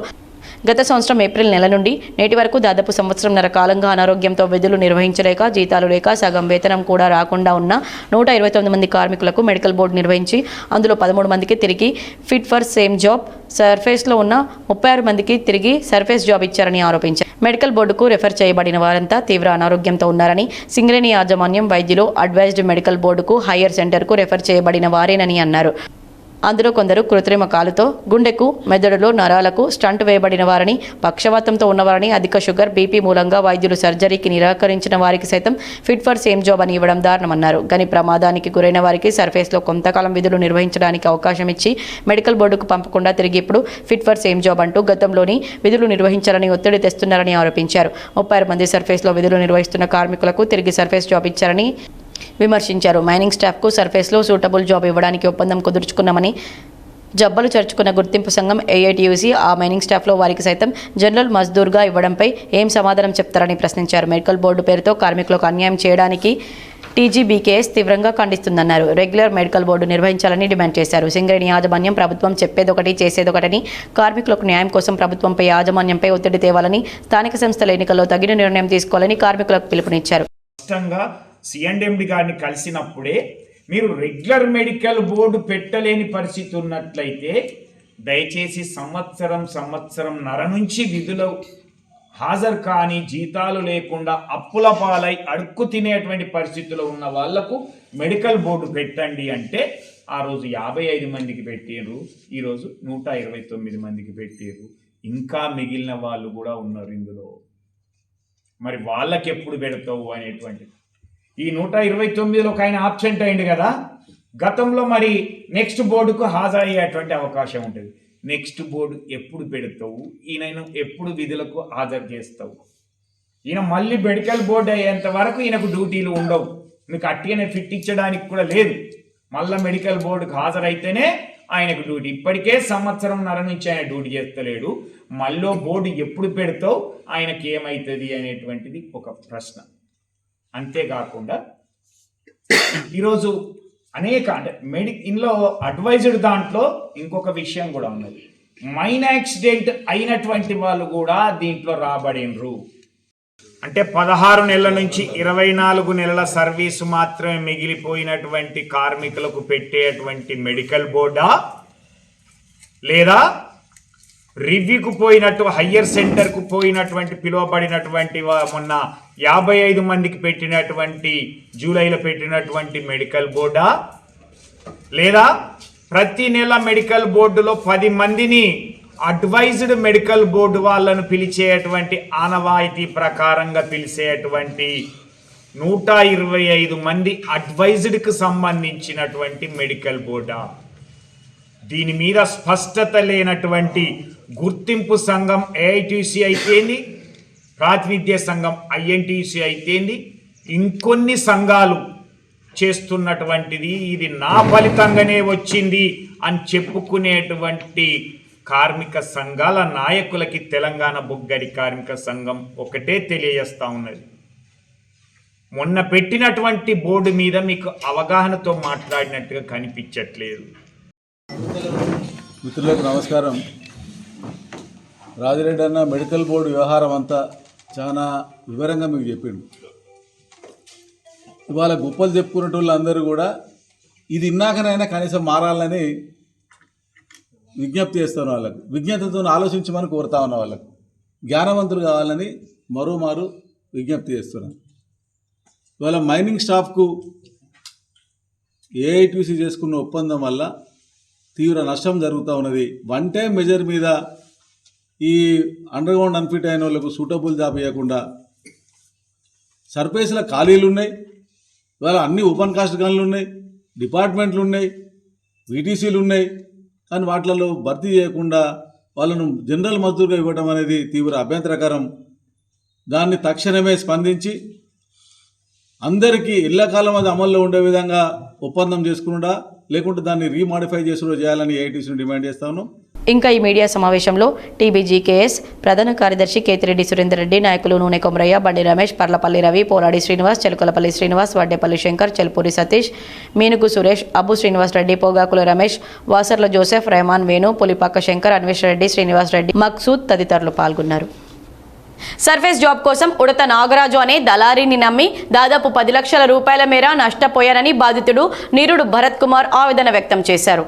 గత సంవత్సరం ఏప్రిల్ నెల నుండి నేటి వరకు దాదాపు సంవత్సరంన్నర కాలంగా అనారోగ్యంతో విధులు నిర్వహించలేక, జీతాలు లేక, సగం వేతనం కూడా రాకుండా ఉన్న 129 మంది కార్మికులకు మెడికల్ బోర్డు నిర్వహించి అందులో 13 మందికి తిరిగి ఫిట్ ఫర్ సేమ్ జాబ్, సర్ఫేస్లో ఉన్న 36 మందికి తిరిగి సర్ఫేస్ జాబ్ ఇచ్చారని ఆరోపించారు. మెడికల్ బోర్డుకు రెఫర్ చేయబడిన వారంతా తీవ్ర అనారోగ్యంతో ఉన్నారని, సింగరేణి యాజమాన్యం, వైద్యులు, అడ్వైజ్డ్ మెడికల్ బోర్డుకు, హయ్యర్ సెంటర్కు రెఫర్ చేయబడిన వారేనని అన్నారు. అందులో కొందరు కృత్రిమ కాలుతో, గుండెకు, మెదడులో నరాలకు స్టంట్ వేయబడిన వారని, పక్షవాతంతో ఉన్నవారని, అధిక షుగర్, బీపీ మూలంగా వైద్యులు సర్జరీకి నిరాకరించిన వారికి సైతం ఫిట్ ఫర్ సేమ్ జాబ్ అని ఇవ్వడం దారుణమన్నారు. గని ప్రమాదానికి గురైన వారికి సర్ఫేస్లో కొంతకాలం విధులు నిర్వహించడానికి అవకాశం ఇచ్చి మెడికల్ బోర్డుకు పంపకుండా తిరిగి ఇప్పుడు ఫిట్ ఫర్ సేమ్ జాబ్ అంటూ గతంలోని విధులు నిర్వహించాలని ఒత్తిడి తెస్తున్నారని ఆరోపించారు. 36 మంది సర్ఫేస్లో విధులు నిర్వహిస్తున్న కార్మికులకు తిరిగి సర్ఫేస్ జాబ్ ఇచ్చారని విమర్శించారు. మైనింగ్ స్టాఫ్కు సర్ఫేస్లో సూటబుల్ జాబ్ ఇవ్వడానికి ఒప్పందం కుదుర్చుకున్నామని, జబ్బలు చర్చుకున్న గుర్తింపు సంఘం ఏఐటీయూసీ ఆ మైనింగ్ స్టాఫ్లో వారికి సైతం జనరల్ మజ్దూర్గా ఇవ్వడంపై ఏం సమాధానం చెప్తారని ప్రశ్నించారు. మెడికల్ బోర్డు పేరుతో కార్మికులకు అన్యాయం చేయడానికి టీజీబీకేఎస్ తీవ్రంగా ఖండిస్తుందన్నారు. రెగ్యులర్ మెడికల్ బోర్డు నిర్వహించాలని డిమాండ్ చేశారు. సింగరేణి యాజమాన్యం ప్రభుత్వం చెప్పేదొకటి చేసేదొకటని, కార్మికులకు న్యాయం కోసం ప్రభుత్వంపై యాజమాన్యంపై ఒత్తిడి తేవాలని, స్థానిక సంస్థల ఎన్నికల్లో తగిన నిర్ణయం తీసుకోవాలని కార్మికులకు పిలుపునిచ్చారు. సిఎండి గారిని కలిసినప్పుడే మీరు రెగ్యులర్ మెడికల్ బోర్డు పెట్టలేని పరిస్థితి ఉన్నట్లయితే దయచేసి సంవత్సరంన్నర నుంచి విధులు హాజరు కాని, జీతాలు లేకుండా అప్పుల పాలై అడుక్కు తినేటువంటి పరిస్థితుల్లో ఉన్న వాళ్లకు మెడికల్ బోర్డు పెట్టండి అంటే ఆ రోజు 55 మందికి పెట్టారు, ఈరోజు 129 మందికి పెట్టారు. ఇంకా మిగిలిన వాళ్ళు కూడా ఉన్నారు ఇందులో. మరి వాళ్ళకి ఎప్పుడు పెడతావు అనేటువంటిది. ఈ 129లో ఒక ఆయన ఆబ్సెంట్ అయింది కదా, గతంలో మరి నెక్స్ట్ బోర్డుకు హాజరయ్యేటువంటి అవకాశం ఉంటుంది. నెక్స్ట్ బోర్డు ఎప్పుడు పెడతావు, ఈయనను ఎప్పుడు విధులకు హాజరు చేస్తావు? ఈయన మళ్ళీ మెడికల్ బోర్డు అయ్యేంత వరకు ఈయనకు డ్యూటీలు ఉండవు. మీకు అట్టిగానే ఫిట్ ఇచ్చడానికి కూడా లేదు. మళ్ళీ మెడికల్ బోర్డుకు హాజరైతేనే ఆయనకు డ్యూటీ. ఇప్పటికే సంవత్సరంన్నర నుంచి ఆయన డ్యూటీ చేస్తలేడు. మళ్ళీ బోర్డు ఎప్పుడు పెడతావు, ఆయనకి ఏమవుతుంది అనేటువంటిది ఒక ప్రశ్న. అంతేకాకుండా ఈరోజు అనేక అంటే ఇందులో అడ్వైజ్డ్ దాంట్లో ఇంకొక విషయం కూడా ఉన్నది. మైన్ యాక్సిడెంట్ అయినటువంటి వాళ్ళు కూడా దీంట్లో రాబడినరు. అంటే 16 నెలల నుంచి 24 నెలల సర్వీసు మాత్రమే మిగిలిపోయినటువంటి కార్మికులకు పెట్టేటువంటి మెడికల్ బోర్డా, లేదా రివ్యూకు పోయినట్టు హయ్యర్ సెంటర్కు పోయినటువంటి పిలువబడినటువంటి మొన్న 55 మందికి పెట్టినటువంటి జూలైలో పెట్టినటువంటి మెడికల్ బోర్డా, లేదా ప్రతి నెల మెడికల్ బోర్డులో 10 మందిని అడ్వైజ్డ్ మెడికల్ బోర్డు వాళ్ళను పిలిచేటువంటి ఆనవాయితీ ప్రకారంగా పిలిచేటువంటి 125 మంది అడ్వైజ్డ్కి సంబంధించినటువంటి మెడికల్ బోర్డా. దీని మీద స్పష్టత లేనటువంటి గుర్తింపు సంఘం ఏఐటీసీ అయితేంది, ప్రాతినిధ్య సంఘం ఐఎన్టీసీ అయితేంది, ఇంకొన్ని సంఘాలు చేస్తున్నటువంటిది ఇది నా ఫలితంగానే వచ్చింది అని చెప్పుకునేటువంటి కార్మిక సంఘాల నాయకులకి తెలంగాణ బొగ్గడి కార్మిక సంఘం ఒకటే తెలియజేస్తూ ఉన్నది. మొన్న పెట్టినటువంటి బోర్డు మీద మీకు అవగాహనతో మాట్లాడినట్టుగా కనిపించట్లేదు. మిత్రులకు నమస్కారం. రాజిరెడ్డి అన్న మెడికల్ బోర్డు వ్యవహారం అంతా చాలా వివరంగా మీకు చెప్పిండు. ఇవాళ గొప్పలు చెప్పుకునే వాళ్ళందరూ కూడా ఇది ఇన్నాకనైనా కనీసం మారాలని విజ్ఞప్తి చేస్తాను. వాళ్ళకు విజ్ఞతతో ఆలోచించమని కోరుతా ఉన్న వాళ్ళకు జ్ఞానవంతులు కావాలని మరోమారు విజ్ఞప్తి చేస్తున్నాను. ఇవాళ మైనింగ్ స్టాఫ్కు ఏఐటీసీ చేసుకున్న ఒప్పందం వల్ల తీవ్ర నష్టం జరుగుతూ ఉన్నది. వన్ టైం మెజర్ మీద ఈ అండర్ గ్రౌండ్ అన్ఫిట్ అయిన వాళ్ళకు సూటబుల్ జాబ్ ఇవ్వకుండా సర్ఫేస్లో ఖాళీలు ఉన్నాయి. ఇవాళ అన్ని ఓపెన్ కాస్ట్ గన్లు ఉన్నాయి, డిపార్ట్మెంట్లు ఉన్నాయి, వీటీసీలు ఉన్నాయి. కానీ వాటిలలో భర్తీ చేయకుండా వాళ్ళను జనరల్ మజ్దూరుగా ఇవ్వడం అనేది తీవ్ర అభ్యంతరకరం. దాన్ని తక్షణమే స్పందించి అందరికీ ఇళ్లకాలం అది అమల్లో ఉండే విధంగా ఒప్పందం చేసుకున్నా, లేకుంటే దాన్ని రీమాడిఫై చేసుకుని చేయాలని ఏఐటీసీని డిమాండ్ చేస్తాను. ఇంకా ఈ మీడియా సమావేశంలో టీబీజీకేఎస్ ప్రధాన కార్యదర్శి కేతిరెడ్డి సురేందర్ రెడ్డి, నాయకులు నూనె కొమరయ్య, బండి రమేష్, పర్లపల్లి రవి, పోలాడి శ్రీనివాస్, చెలుకలపల్లి శ్రీనివాస్, వడ్డేపల్లి శంకర్, చెల్పూరి సతీష్, మీనుగు సురేష్, అబ్బు శ్రీనివాస్ రెడ్డి, పోగాకుల రమేష్, వాసర్ల జోసెఫ్, రెహమాన్ వేణు, పులిపాక శంకర్, అన్వేష్ రెడ్డి, శ్రీనివాస్ రెడ్డి, మక్సూద్ తదితరులు పాల్గొన్నారు. సర్ఫేస్ జాబ్ కోసం ఉడత నాగరాజు అనే దళారీని నమ్మి దాదాపు 10 లక్షల రూపాయల మేర నష్టపోయారని బాధితుడు నీరుడు భరత్ కుమార్ ఆవేదన వ్యక్తం చేశారు.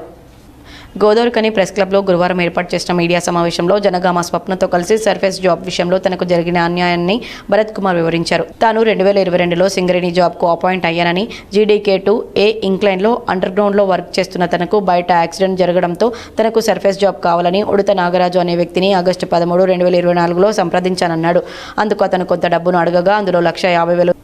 గోదావరికని ప్రెస్ క్లబ్లో గురువారం ఏర్పాటు చేసిన మీడియా సమావేశంలో జనగామ స్వప్నతో కలిసి సర్ఫేస్ జాబ్ విషయంలో తనకు జరిగిన అన్యాయాన్ని భరత్ కుమార్ వివరించారు. తాను 2022లో సింగరేణి జాబ్కు అపాయింట్ అయ్యానని, GDK2 ఏ ఇంక్లైన్లో అండర్ గ్రౌండ్లో వర్క్ చేస్తున్న తనకు బయట యాక్సిడెంట్ జరగడంతో తనకు సర్ఫేస్ జాబ్ కావాలని ఉడత నాగరాజు అనే వ్యక్తిని ఆగస్టు 13, 2024లో సంప్రదించానన్నాడు. అందుకు అతను కొంత డబ్బును అడగగా అందులో 1,50,000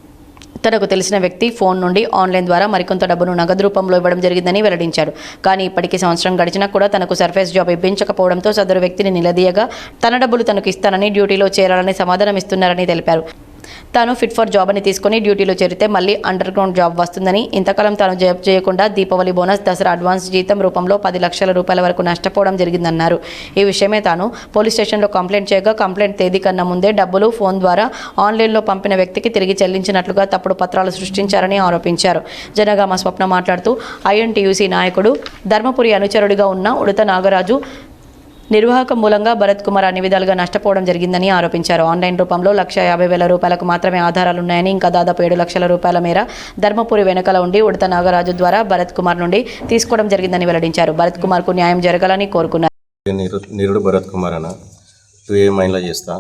తనకు తెలిసిన వ్యక్తి ఫోన్ నుండి ఆన్లైన్ ద్వారా మరికొంత డబ్బును నగదు రూపంలో ఇవ్వడం జరిగిందని వెల్లడించాడు. కానీ ఇప్పటికీ సంవత్సరం గడిచినా కూడా తనకు సర్ఫేస్ జాబ్ ఇప్పించకపోవడంతో సదరు వ్యక్తిని నిలదీయగా తన డబ్బులు తనకు ఇస్తానని, డ్యూటీలో చేరాలని సమాధానం ఇస్తున్నారని తెలిపారు. తాను ఫిట్ ఫర్ జాబ్ అని తీసుకుని డ్యూటీలో చేరితే మళ్ళీ అండర్ గ్రౌండ్ జాబ్ వస్తుందని, ఇంతకాలం తాను జాబ్ చేయకుండా దీపావళి బోనస్, దసరా అడ్వాన్స్ జీతం రూపంలో 10 లక్షల రూపాయల వరకు నష్టపోవడం జరిగిందన్నారు. ఈ విషయమే తాను పోలీస్ స్టేషన్లో కంప్లైంట్ చేయగా కంప్లైంట్ తేదీ కన్నా ముందే డబ్బులు ఫోన్ ద్వారా ఆన్లైన్లో పంపిన వ్యక్తికి తిరిగి చెల్లించినట్లుగా తప్పుడు పత్రాలు సృష్టించారని ఆరోపించారు. జనగామ స్వప్న మాట్లాడుతూ ఐఎన్టీయూసీ నాయకుడు ధర్మపురి అనుచరుడిగా ఉన్న ఉడత నాగరాజు నిర్వాహక మూలంగా భరత్ కుమార్ అన్ని విధాలుగా నష్టపోవడం జరిగిందని ఆరోపించారు. ఆన్లైన్ రూపంలో 1,50,000 రూపాయలకు మాత్రమే ఆధారాలున్నాయని, ఇంకా దాదాపు 7 లక్షల రూపాయల మేర ధర్మపురి వెనకల ఉండి ఉడత నాగరాజు ద్వారా భరత్ కుమార్ నుండి తీసుకోవడం జరిగిందని వెల్లడించారు. భరత్ కుమార్కు న్యాయం జరగాలని కోరుకున్నారు. నీరుడు భరత్ కుమార్ అన్న 2A మైన్లో చేస్తా.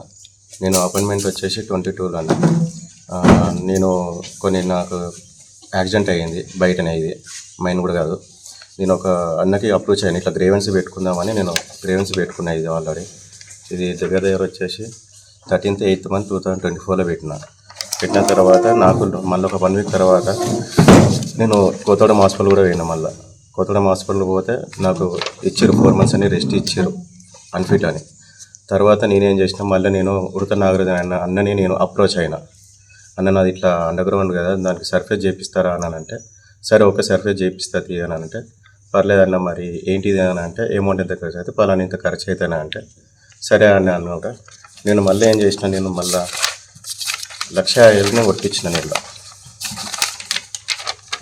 నేను అపాయింట్మెంట్ వచ్చేసి 22లో అన్న. నేను నాకు యాక్సిడెంట్ అయ్యింది బయటనే, ఇది మైన్ కూడా కాదు. నేను ఒక అన్నకి అప్రోచ్ అయ్యాను, ఇట్లా గ్రేవెన్స్ పెట్టుకుందామని. నేను గ్రేవెన్స్ పెట్టుకున్నా ఇది ఆల్రెడీ. ఇది దగ్గర వచ్చేసి 13th 8th month 2024లో పెట్టిన తర్వాత నాకు మళ్ళీ ఒక 1 week తర్వాత నేను కొత్తగూడెం హాస్పిటల్ కూడా పోయినా. మళ్ళీ కొత్తగూడెం హాస్పిటల్ పోతే నాకు ఇచ్చారు 4 months అని రెస్ట్ ఇచ్చారు అన్ఫిట్ అని. తర్వాత నేనేం చేసిన, మళ్ళీ నేను ఉడత నాగరాజు అన్నని నేను అప్రోచ్ అయినా. అన్న నాది ఇట్లా అండర్ గ్రౌండ్ కదా, దానికి సర్ఫేస్ చేపిస్తారా అని అంటే, సరే ఒక సర్ఫేస్ చేపిస్తుంది అని అంటే పర్లేదన్న మరి ఏంటిది అని అంటే అమౌంట్ ఎంత ఖర్చు అయితే పలానా ఇంత ఖర్చు అవుతానా అంటే సరే అని అన్నమాట. నేను మళ్ళీ ఏం చేసిన, నేను మళ్ళీ 1,50,000 కొట్టించిన. నేను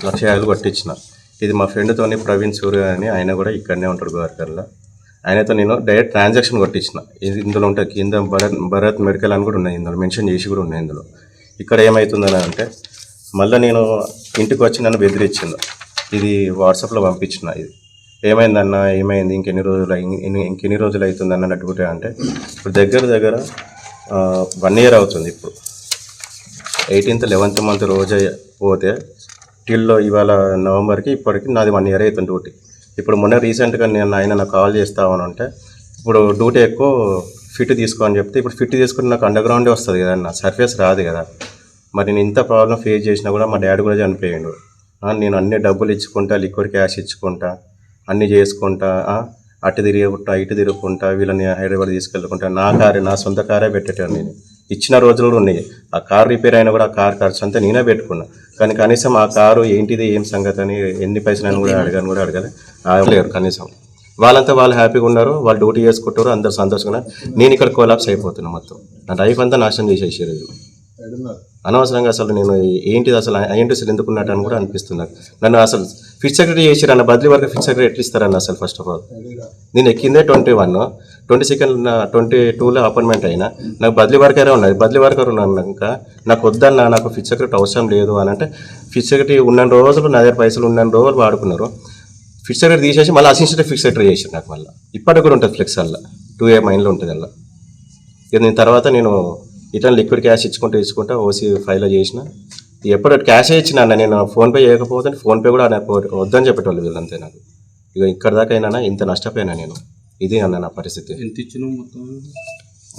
1,50,000 కొట్టించిన. ఇది మా ఫ్రెండ్తోని ప్రవీణ్ సూర్య అని, ఆయన కూడా ఇక్కడనే ఉంటాడు గోవర్కర్లో. ఆయనతో నేను డైరెక్ట్ ట్రాన్సాక్షన్ కొట్టించిన. ఇది ఇందులో ఉంటుంది కింద భరత్ మెడికల్ అని కూడా ఉన్నాయి, ఇందులో మెన్షన్ చేసి కూడా ఉన్నాయి. ఇందులో ఇక్కడ ఏమవుతుందని అంటే మళ్ళీ నేను ఇంటికి వచ్చి నన్ను బెదిరించింది. ఇది వాట్సాప్లో పంపించిన. ఇది ఏమైందన్న, ఏమైంది, ఇంకెన్ని రోజులు అవుతుంది అన్నట్టుగా అంటే ఇప్పుడు దగ్గర 1 year అవుతుంది. ఇప్పుడు 18th 11th month రోజు పోతే టిల్లో ఇవాళ నవంబర్కి ఇప్పటికి నాది 1 year అవుతుంది డ్యూటీ. ఇప్పుడు మొన్న రీసెంట్గా ఆయన నాకు కాల్ చేస్తామని అంటే ఇప్పుడు డ్యూటీ ఎక్కువ ఫిట్ తీసుకో అని చెప్తే ఇప్పుడు ఫిట్ తీసుకుని నాకు అండర్ గ్రౌండే వస్తుంది కదా అన్న, సర్ఫేస్ రాదు కదా. మరి నేను ఇంత ప్రాబ్లం ఫేస్ చేసినా కూడా మా డాడీ కూడా చనిపోయాడు. నేను అన్ని డబ్బులు ఇచ్చుకుంటా, లిక్విడ్ క్యాష్ ఇచ్చుకుంటా, అన్నీ చేసుకుంటా, అటు తిరుగుకుంటా ఇటు తిరుగుకుంటా, వీళ్ళని హైదరాబాద్ తీసుకెళ్ళుకుంటా, నా సొంత కారే పెట్టేటాను. నేను ఇచ్చిన రోజులు కూడా ఉన్నాయి. ఆ కార్ రిపేర్ అయినా కూడా ఆ కార్ ఖర్చు అంతా నేనే పెట్టుకున్నా. కానీ కనీసం ఆ కారు ఏంటిది ఏం సంగతి అని ఎన్ని పైసలు అని కూడా అడగాలి లేరు. కనీసం వాళ్ళంతా వాళ్ళు హ్యాపీగా ఉన్నారు, వాళ్ళు డ్యూటీ చేసుకుంటారు, అందరు సంతోషంగా. నేను ఇక్కడ కొలాప్స్ అయిపోతున్నా. మొత్తం నా లైఫ్ అంతా నాశనం చేసేసారు. అనవసరంగా అసలు నేను ఏంటిది అసలు ఐఎన్టీసీలు ఎందుకున్నట్టు అని కూడా అనిపిస్తున్నారు. నన్ను అసలు ఫిట్ సెక్రటరీ చేసిరన్న, బదిలీ వరకు ఫిట్ సెక్రటరీ ఎట్లా ఇస్తారన్న. అసలు ఫస్ట్ ఆఫ్ ఆల్ నేను ఎక్కిందే 21, 22 22లో అపాయింట్మెంట్ అయినా, నాకు బదిలీ వర్కరే ఉన్నది. బదిలీ వర్కర్ ఉన్నాక నాకు వద్దన్న, నాకు ఫిట్ సెక్రటరీ అవసరం లేదు అని అంటే ఫిట్ సెక్రటరీ ఉన్న రోజులు నా దగ్గర పైసలు ఉన్న రోజులు వాడుకున్నారు. ఫిట్ సెక్రటరీ తీసేసి మళ్ళీ అసిస్టెంట్ ఫిట్ సెక్రటరీ చేసారు నాకు. మళ్ళీ ఇప్పటికి కూడా ఉంటుంది ఫ్లెక్స్ అలా 2A మైండ్లో ఉంటుంది అలా. ఇక నేను తర్వాత నేను ఇట్లా లిక్విడ్ క్యాష్ ఇచ్చుకుంటా ఓసీ ఫైల్లో చేసిన. ఎప్పుడు క్యాషే ఇచ్చిన అన్న, నేను ఫోన్పే చేయకపోతే ఫోన్పే కూడా వద్దని చెప్పేటోళ్ళు వీళ్ళంతే. నాకు ఇక ఇక్కడ దాకా అయినా ఇంత నష్టపోయినా నేను. ఇది అన్న నా పరిస్థితి. ఎంత ఇచ్చిన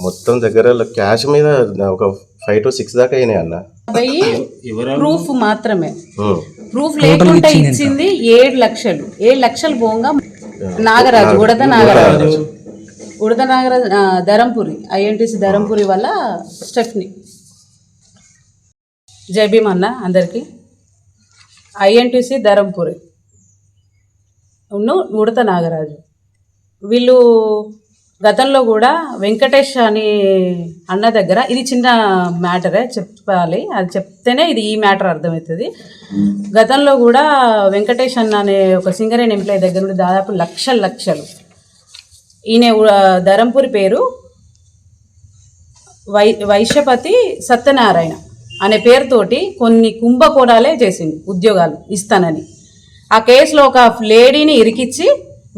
మొత్తం దగ్గర క్యాష్ మీద ఒక 5 to 6 దాకా అయినాయి అన్న. ప్రూఫ్ మాత్రమే, ప్రూఫ్ లేకుండా ఇచ్చింది 7 లక్షలు. 7 లక్షలు పోగా నాగరాజు, ఉడత నాగరాజు ధరంపురి, ఐఎన్టీసీ ధరంపురి వల్ల స్టెఫ్ని. జై భీమ్ అన్న అందరికీ. ఐఎన్టీసీ ధరంపురి ఉడత నాగరాజు వీళ్ళు గతంలో కూడా వెంకటేష్ అని అన్న దగ్గర, ఇది చిన్న మ్యాటరే చెప్పాలి, అది చెప్తేనే ఇది ఈ మ్యాటర్ అర్థమవుతుంది. గతంలో కూడా వెంకటేష్ అన్న అనే ఒక సింగరేణి ఎంప్లాయీ దగ్గర నుండి దాదాపు లక్షలు ఈయన ధరంపురి పేరు వైశ్యపతి సత్యనారాయణ అనే పేరుతోటి కొన్ని కుంభకోణాలే చేసింది, ఉద్యోగాలు ఇస్తానని. ఆ కేసులో ఒక లేడీని ఇరికిచ్చి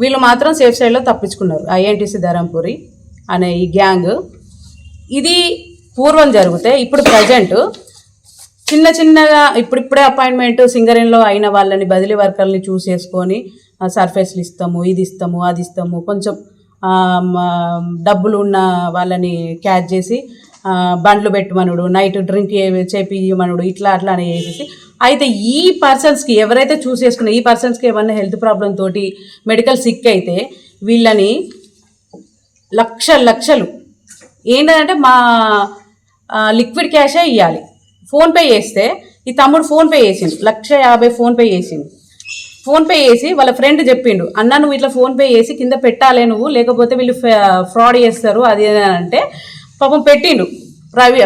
వీళ్ళు మాత్రం సేఫ్ సైడ్లో తప్పించుకున్నారు. ఐఎన్టీసీ ధరంపురి అనే ఈ గ్యాంగ్. ఇది పూర్వం జరిగితే ఇప్పుడు ప్రజెంట్ చిన్నగా ఇప్పుడిప్పుడే అపాయింట్మెంట్ సింగరేణిలో అయిన వాళ్ళని బదిలీ వర్కర్ని చూసేసుకొని సర్ఫేస్లు ఇస్తాము, ఇది ఇస్తాము, అది ఇస్తాము, కొంచెం డబ్బులు ఉన్న వాళ్ళని క్యాచ్ చేసి బండ్లు పెట్టమనుడు, నైట్ డ్రింక్ చేపియమనుడు, ఇట్లా అని చేసేసి. అయితే ఈ పర్సన్స్కి ఎవరైతే చూస్ చేసుకున్న ఈ పర్సన్స్కి ఏమన్నా హెల్త్ ప్రాబ్లం తోటి మెడికల్ సిక్ అయితే వీళ్ళని లక్షలు ఏంటంటే మా లిక్విడ్ క్యాషే ఇవ్వాలి. ఫోన్పే చేస్తే ఈ తమ్ముడు ఫోన్పే చేసిండు, 1,50,000 ఫోన్పే చేసిండు. ఫోన్పే చేసి వాళ్ళ ఫ్రెండ్ చెప్పిండు, అన్న నువ్వు ఇట్లా ఫోన్పే చేసి కింద పెట్టాలి నువ్వు, లేకపోతే వీళ్ళు ఫ్రాడ్ చేస్తారు అది అంటే. పాపం పెట్టిండు.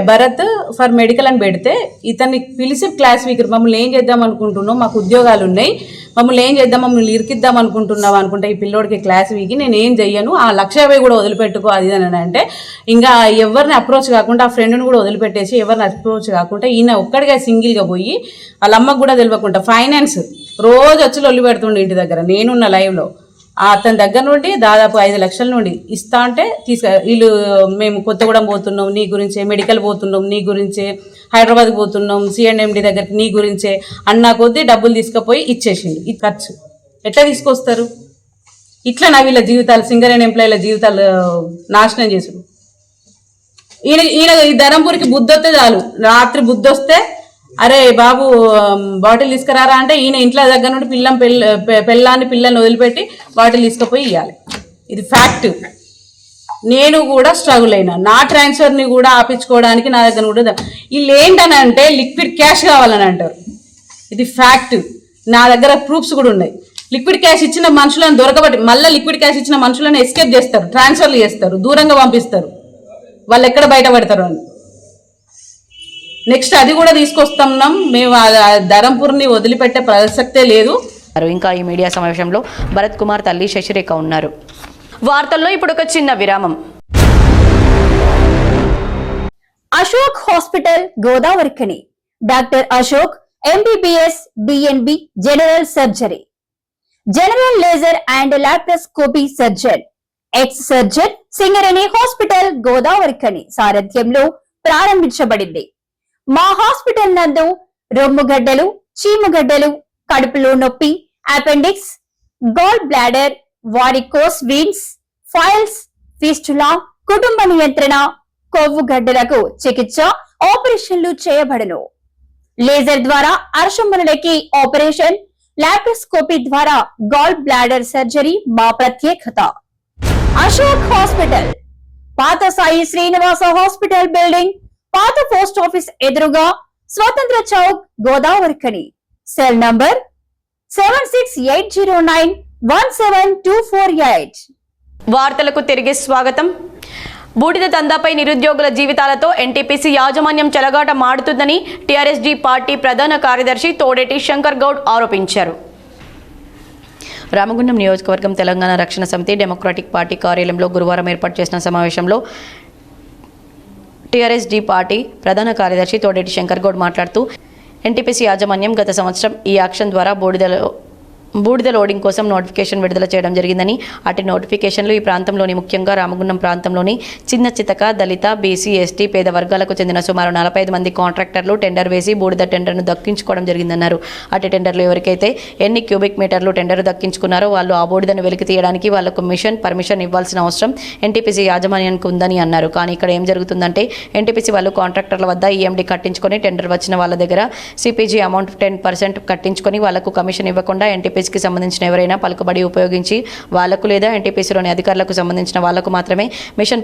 భరత్ ఫర్ మెడికల్ అని పెడితే ఇతన్ని పిలిచి క్లాస్ స్పీకర్, మమ్మల్ని ఏం చేద్దాం అనుకుంటున్నావు, మాకు ఉద్యోగాలు ఉన్నాయి, మమ్మల్ని ఏం చేద్దాం, మమ్మల్ని ఇరికిద్దాం అనుకుంటున్నావు అనుకుంటే ఈ పిల్లోడికి క్లాస్ వీకి నేను ఏం చెయ్యను, ఆ 1,50,000 కూడా వదిలిపెట్టుకో అది అని అంటే, ఇంకా ఎవరిని అప్రోచ్ కాకుండా ఆ ఫ్రెండ్ని కూడా వదిలిపెట్టేసి ఎవరిని అప్రోచ్ కాకుండా ఈయన ఒక్కడిగా సింగిల్గా పోయి వాళ్ళ అమ్మకు కూడా తెలియకుండా ఫైనాన్స్ రోజు వచ్చి లొల్లి పెడుతుండే ఇంటి దగ్గర. నేనున్న లైవ్లో అతని దగ్గర నుండి దాదాపు 5 లక్షల నుండి ఇస్తా అంటే వీళ్ళు మేము కొత్తగూడెం పోతున్నాం నీ గురించే, మెడికల్ పోతున్నాం నీ గురించే, హైదరాబాద్ పోతున్నాం C&MD దగ్గరికి నీ గురించే అన్న కొద్దీ డబ్బులు తీసుకుపోయి ఇచ్చేసింది. ఇది ఖర్చు ఎట్లా తీసుకొస్తారు? ఇట్లా నా వీళ్ళ జీవితాలు, సింగరేణి ఎంప్లాయీల జీవితాలు నాశనం చేసుడు. ఈయన ఈ ధరంపూరికి బుద్ధి వస్తే చాలు, రాత్రి బుద్ధి వస్తే అరే బాబు బాటిల్ తీసుకురారా అంటే ఈయన ఇంట్లో దగ్గర నుండి పిల్లని వదిలిపెట్టి బాటిల్ తీసుకుపోయి ఇవ్వాలి. ఇది ఫ్యాక్ట్. నేను కూడా స్ట్రగుల్ అయినా, నా ట్రాన్స్ఫర్ని కూడా ఆపించుకోవడానికి నా దగ్గర కూడా వీళ్ళు ఏంటని అంటే లిక్విడ్ క్యాష్ కావాలని అంటారు. ఇది ఫ్యాక్ట్. నా దగ్గర ప్రూఫ్స్ కూడా ఉన్నాయి. లిక్విడ్ క్యాష్ ఇచ్చిన మనుషులను దొరకబట్టి మళ్ళీ లిక్విడ్ క్యాష్ ఇచ్చిన మనుషులను ఎస్కేప్ చేస్తారు, ట్రాన్స్ఫర్లు చేస్తారు, దూరంగా పంపిస్తారు. వాళ్ళు ఎక్కడ బయటపడతారు అని నెక్స్ట్ అది కూడా తీసుకొస్తున్నాం మేము. ధరంపూర్ని వదిలిపెట్టే ప్రసక్తే లేదు. ఇంకా ఈ మీడియా సమావేశంలో భరత్ కుమార్ తల్లి శశిరేఖ ఉన్నారు. వార్తల్లో ఇప్పుడు ఒక చిన్న విరామం. Ashok hospital Godavarikhani. Doctor Ashok MBBS DNB general surgery, general laser and laparoscopy surgeon, ex surgeon Singareni hospital Godavarikhani సారథ్యంలో ప్రారంభించబడింది. మా హాస్పిటల్ నందు రొమ్ముగడ్డలు, చీముగడ్డలు, కడుపులో నొప్పి, appendix, gall bladder, varicose veins, piles, fistula, కుటుంబ నియంత్రణ, కొవ్వు గడ్డలకు చికిత్స, ఆపరేషన్లు చేయబడును. లేజర్ ద్వారా అర్షములకి ఆపరేషన్, లాప్రోస్కోపీ ద్వారా గాల్ బ్లాడర్ సర్జరీ మా ప్రత్యేకత. అశోక్ హాస్పిటల్ పాత సాయి శ్రీనివాస హాస్పిటల్ బిల్డింగ్, పాత పోస్ట్ ఆఫీస్ ఎదురుగా, స్వతంత్ర చౌక్, గోదావరిఖని. Cell number 7680917248. వార్తలకు తిరిగి స్వాగతం. బూడిద దందాపై నిరుద్యోగుల జీవితాలతో ఎన్టీపీసీ యాజమాన్యం చెలగాట మాడుతుందని టీఆర్ఎస్జీ పార్టీ ప్రధాన కార్యదర్శి తోడేటి శంకర్ గౌడ్ ఆరోపించారు. రామగుండం నియోజకవర్గం తెలంగాణ రక్షణ సమితి డెమోక్రాటిక్ పార్టీ కార్యాలయంలో గురువారం ఏర్పాటు చేసిన సమావేశంలో టీఆర్ఎస్జీ పార్టీ ప్రధాన కార్యదర్శి తోడేటి శంకర్ గౌడ్ మాట్లాడుతూ ఎన్టీపీసీ యాజమాన్యం గత సంవత్సరం ఈ యాక్షన్ ద్వారా బూడిద లోడింగ్ కోసం నోటిఫికేషన్ విడుదల చేయడం జరిగిందని, అటు నోటిఫికేషన్లు ఈ ప్రాంతంలోని ముఖ్యంగా రామగుండం ప్రాంతంలోని చిన్న చితక, దళిత, బీసీ, ఎస్టీ, పేద వర్గాలకు చెందిన సుమారు 45 మంది కాంట్రాక్టర్లు టెండర్ వేసి బూడిద టెండర్ను దక్కించుకోవడం జరిగిందన్నారు. అటు టెండర్లు ఎవరికైతే ఎన్ని క్యూబిక్ మీటర్లు టెండర్ దక్కించుకున్నారో వాళ్ళు ఆ బూడిదను వెలికి తీయడానికి వాళ్లకు పర్మిషన్ ఇవ్వాల్సిన అవసరం ఎన్టీపీసీ యాజమాన్యానికి ఉందని అన్నారు. కానీ ఇక్కడ ఏం జరుగుతుందంటే ఎన్టీపీసీ వాళ్ళు కాంట్రాక్టర్ల వద్ద ఈఎండీ కట్టించుకొని టెండర్ వచ్చిన వాళ్ళ దగ్గర సిపిజీ అమౌంట్ 10% కట్టించుకొని వాళ్లకు కమిషన్ ఇవ్వకుండా ఎన్టీపీసీకి సంబంధించిన ఎవరైనా పలుకుబడి ఉపయోగించి వాళ్లకు లేదా ఎన్టీపీసీలోని అధికారులకు సంబంధించిన వాళ్లకు మాత్రమే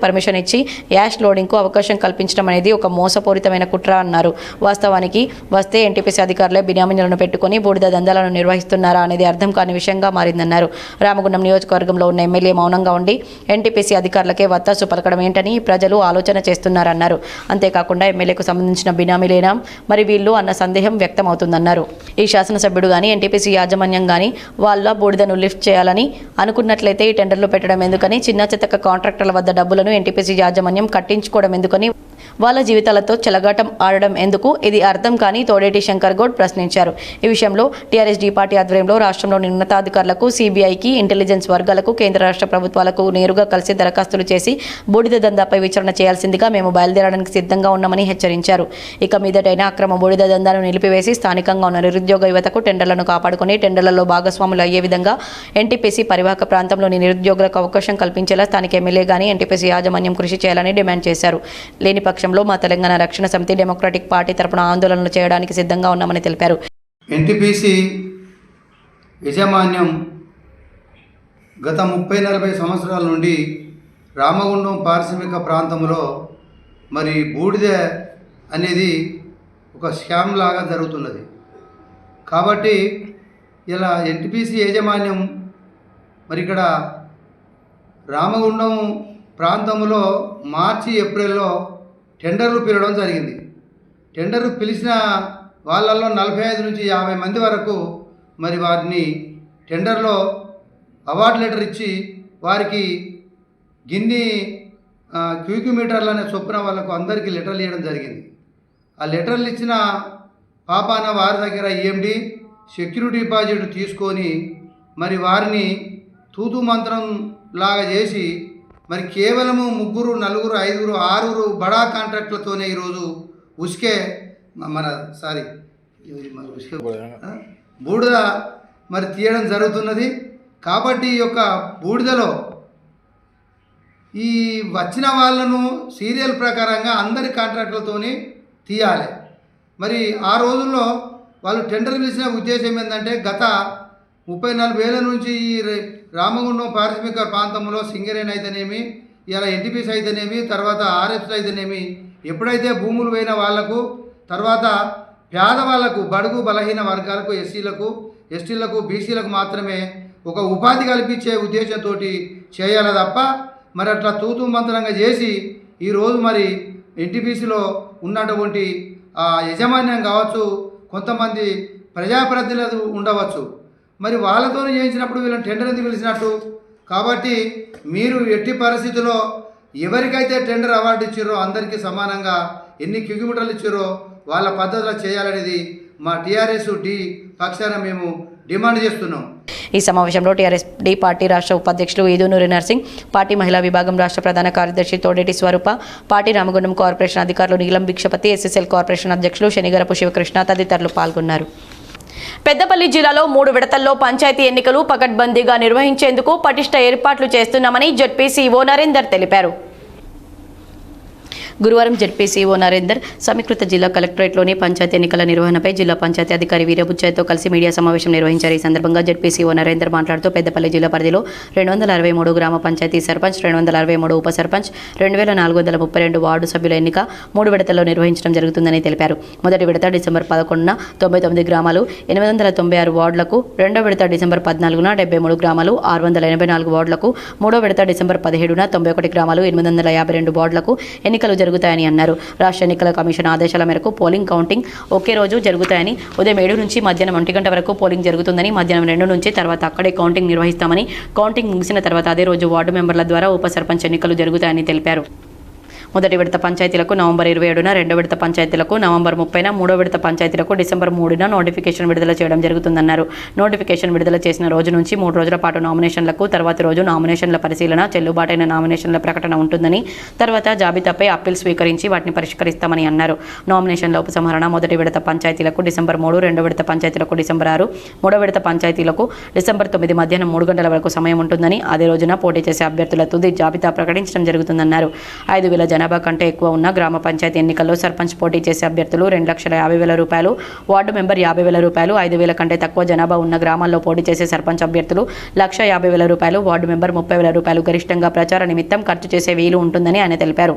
పర్మిషన్ ఇచ్చి యాష్ లోడింగ్కు అవకాశం కల్పించడం అనేది ఒక మోసపూరితమైన కుట్ర అన్నారు. వాస్తవానికి వస్తే ఎన్టీపీసీ అధికారులే బినామీలను పెట్టుకుని బూడిద దందాలను నిర్వహిస్తున్నారా అనేది అర్థం కాని విషయంగా మారిందన్నారు. రామగుండం నియోజకవర్గంలో ఉన్న ఎమ్మెల్యే మౌనంగా ఉండి ఎన్టీపీసీ అధికారులకే వత్తాసు పలకడం ఏంటని ప్రజలు ఆలోచన చేస్తున్నారన్నారు. అంతేకాకుండా ఎమ్మెల్యేకు సంబంధించిన బినామీలేనా మరి వీళ్ళు అన్న సందేహం వ్యక్తమవుతుందన్నారు. ఈ శాసనసభ్యుడు గాని ఎన్టీపీసీ యాజమాన్యం గాని వాళ్ళ బూడిదను లిఫ్ట్ చేయాలని అనుకున్నట్లయితే ఈ టెండర్లు పెట్టడం ఎందుకని, చిన్న చితక కాంట్రాక్టర్ల వద్ద డబ్బులను ఎన్టీపీసీ యాజమాన్యం కట్టించుకోవడం ఎందుకని, వాళ్ళ జీవితాలతో చెలగాటం ఆడడం ఎందుకు, ఇది అర్థం కాని తోడేటి శంకర్ గౌడ్ ప్రశ్నించారు. ఈ విషయంలో టీఆర్ఎస్జీ పార్టీ ఆధ్వర్యంలో రాష్ట్రంలోని ఉన్నతాధికారులకు, సిబిఐకి, ఇంటెలిజెన్స్ వర్గాలకు, కేంద్ర రాష్ట్ర ప్రభుత్వాలకు నేరుగా కలిసి దరఖాస్తులు చేసి బూడిద దందాపై విచారణ చేయాల్సిందిగా మేము బయలుదేరడానికి సిద్ధంగా ఉన్నామని హెచ్చరించారు. ఇక మీదటైనా అక్రమ బూడిద దందాను నిలిపివేసి స్థానికంగా ఉన్న నిరుద్యోగ యువతకు టెండర్లను కాపాడుకుని టెండర్లలో భాగస్వాములు అయ్యే విధంగా ఎన్టీపీసీ పరివాహక ప్రాంతంలోని నిరుద్యోగులకు అవకాశం కల్పించేలా స్థానిక ఎమ్మెల్యే గాని ఎన్టీపీసీ యాజమాన్యం కృషి చేయాలని డిమాండ్ చేశారు. లేని పక్షంలో మా తెలంగాణ రక్షణ సమితి డెమోక్రాటిక్ పార్టీ తరపున ఆందోళనలు చేయడానికి సిద్ధంగా ఉన్నామని తెలిపారు. ఎన్టీపీసీ యాజమాన్యం గత 30-40 సంవత్సరాల నుండి రామగుండం పారిశ్రామిక ప్రాంతంలో మరి బూడిద అనేది ఒక స్కామ్ లాగా జరుగుతున్నది. కాబట్టి ఇలా ఎన్టీపీసీ యాజమాన్యం మరి ఇక్కడ రామగుండం ప్రాంతంలో మార్చి, ఏప్రిల్లో టెండర్లు పిలవడం జరిగింది. టెండర్లు పిలిచిన వాళ్ళల్లో 45 నుంచి 50 మంది వరకు మరి వారిని టెండర్లో అవార్డు లెటర్ ఇచ్చి వారికి గిన్ని క్యూబిక్ అనే చొప్పున వాళ్ళకు అందరికీ లెటర్లు ఇవ్వడం జరిగింది. ఆ లెటర్లు ఇచ్చిన పాపాన వారి దగ్గర ఈఎండి సెక్యూరిటీ డిపాజిట్ తీసుకొని మరి వారిని తూతు మంత్రం లాగా చేసి మరి కేవలము 3, 4, 5, 6 బడా కాంట్రాక్టులతోనే ఈరోజు బూడిద మరి తీయడం జరుగుతున్నది. కాబట్టి ఈ యొక్క బూడిదలో ఈ వచ్చిన వాళ్ళను సీరియల్ ప్రకారంగా అందరి కాంట్రాక్టులతోని తీయాలి. మరి ఆ రోజుల్లో వాళ్ళు టెండర్ పిలిచిన ఉద్దేశం ఏంటంటే గత 34 ఏళ్ళ నుంచి ఈ రామగుండం పారిశ్రామిక ప్రాంతంలో సింగరేణి అయితేనేమి, ఇలా ఎన్టీపీసీ అయితేనేమి, తర్వాత ఆర్ఎఫ్స్ అయితేనేమి, ఎప్పుడైతే భూములు పోయిన వాళ్లకు, తర్వాత పేదవాళ్లకు, బడుగు బలహీన వర్గాలకు, ఎస్సీలకు ఎస్టీలకు బీసీలకు మాత్రమే ఒక ఉపాధి కల్పించే ఉద్దేశంతో చేయాలి తప్ప మరి అట్లా తూతూ మంత్రంగా చేసి ఈరోజు మరి ఎన్టీపీసీలో ఉన్నటువంటి యజమాన్యం కావచ్చు, కొంతమంది ప్రజాప్రతినిధులు ఉండవచ్చు, మరి వాళ్ళతో చేయించినప్పుడు వీళ్ళని టెండర్ ఎందుకు పిలిచినట్టు? కాబట్టి మీరు ఎట్టి పరిస్థితుల్లో ఎవరికైతే టెండర్ అవార్డు ఇచ్చారో అందరికీ సమానంగా ఎన్ని కిలోమీటర్లు ఇచ్చారో వాళ్ళ పద్ధతిలో చేయాలనేది మా టీఆర్ఎస్ డి పక్షాన మేము డిమాండ్ చేస్తున్నాం. ఈ సమావేశంలో టీఆర్ఎస్ డి పార్టీ రాష్ట్ర ఉపాధ్యక్షులు ఈదూనూరి నర్సింగ్, పార్టీ మహిళా విభాగం రాష్ట్ర ప్రధాన కార్యదర్శి తోడేటి స్వరూప, పార్టీ రామగుండం కార్పొరేషన్ అధికారులు నీలం భిక్షపతి, ఎస్ఎస్ఎల్ కార్పొరేషన్ అధ్యక్షులు శనిగరపు శివకృష్ణ తదితరులు పాల్గొన్నారు. పెద్దపల్లి జిల్లాలో 3 విడతల్లో పంచాయతీ ఎన్నికలు పకడ్బందీగా నిర్వహించేందుకు పటిష్ట ఏర్పాట్లు చేస్తున్నామని జెడ్పీసీఓ నరేందర్ తెలిపారు. గురువారం జెడ్పీసీఓ నరేందర్ సమీకృత జిల్లా కలెక్టరేట్లోని పంచాయతీ ఎన్నికల నిర్వహణపై జిల్లా పంచాయతీ అధికారి వీరబుచ్చయ్యతో కలిసి మీడియా సమావేశం నిర్వహించారు. ఈ సందర్భంగా జెడ్పీసీఓ నరేందర్ మాట్లాడుతూ పెద్దపల్లి జిల్లా పరిధిలో 263 గ్రామ పంచాయతీ సర్పంచ్, 263 ఉప సర్పంచ్, 2432 వార్డు సభ్యుల ఎన్నిక 3 విడతల్లో నిర్వహించడం జరుగుతుందని తెలిపారు. మొదటి విడత డిసెంబర్ 11న 99 గ్రామాలు 896 వార్డులకు, రెండో విడత డిసెంబర్ 14న 73 గ్రామాలు 684 వార్డులకు, మూడో విడత డిసెంబర్ 17న 91 గ్రామాలు 852 వార్డులకు ఎన్నికలు జరుగుతాయని అన్నారు. రాష్ట్ర ఎన్నికల కమిషన్ ఆదేశాల మేరకు పోలింగ్, కౌంటింగ్ ఒకే రోజు జరుగుతాయని, ఉదయం 7 నుంచి మధ్యాహ్నం 1 గంట వరకు పోలింగ్ జరుగుతుందని, మధ్యాహ్నం 2 నుంచి తర్వాత అక్కడే కౌంటింగ్ నిర్వహిస్తామని, కౌంటింగ్ ముగిసిన తర్వాత అదే రోజు వార్డు మెంబర్ల ద్వారా ఉప సర్పంచ్ ఎన్నికలు జరుగుతాయని తెలిపారు. మొదటి విడత పంచాయతీలకు నవంబర్ 27న, రెండో విడత పంచాయతీలకు నవంబర్ 30న, మూడో విడత పంచాయతీలకు డిసెంబర్ 3న నోటిఫికేషన్ విడుదల చేయడం జరుగుతుందన్నారు. నోటిఫికేషన్ విడుదల చేసిన రోజు నుంచి 3 రోజుల పాటు నామినేషన్లకు, తర్వాతి రోజు నామినేషన్ల పరిశీలన, చెల్లుబాటైన నామినేషన్ల ప్రకటన ఉంటుందని, తర్వాత జాబితాపై అప్పీల్ స్వీకరించి వాటిని పరిష్కరిస్తామని అన్నారు. నామినేషన్ల ఉపసంహరణ మొదటి విడత పంచాయతీలకు డిసెంబర్ 3, రెండో విడత పంచాయతీలకు డిసెంబర్ 6, మూడో విడత పంచాయతీలకు డిసెంబర్ 9 మధ్యాహ్నం 3 గంటల వరకు సమయం ఉంటుందని, అదే రోజున పోటీ చేసే అభ్యర్థుల తుది జాబితా ప్రకటించడం జరుగుతుందన్నారు. 5,000 జనాభా కంటే ఎక్కువ ఉన్న గ్రామ పంచాయతీ ఎన్నికల్లో సర్పంచ్ పోటీ చేసే అభ్యర్థులు 2,50,000 రూపాయలు, వార్డు మెంబర్ 50,000 రూపాయలు, 5,000 కంటే తక్కువ జనాభా ఉన్న గ్రామాల్లో పోటీ చేసే సర్పంచ్ అభ్యర్థులు 1,50,000 రూపాయలు, వార్డు మెంబర్ 30,000 రూపాయలు గరిష్టంగా ప్రచార నిమిత్తం ఖర్చు చేసే వీలు ఉంటుందని ఆయన తెలిపారు.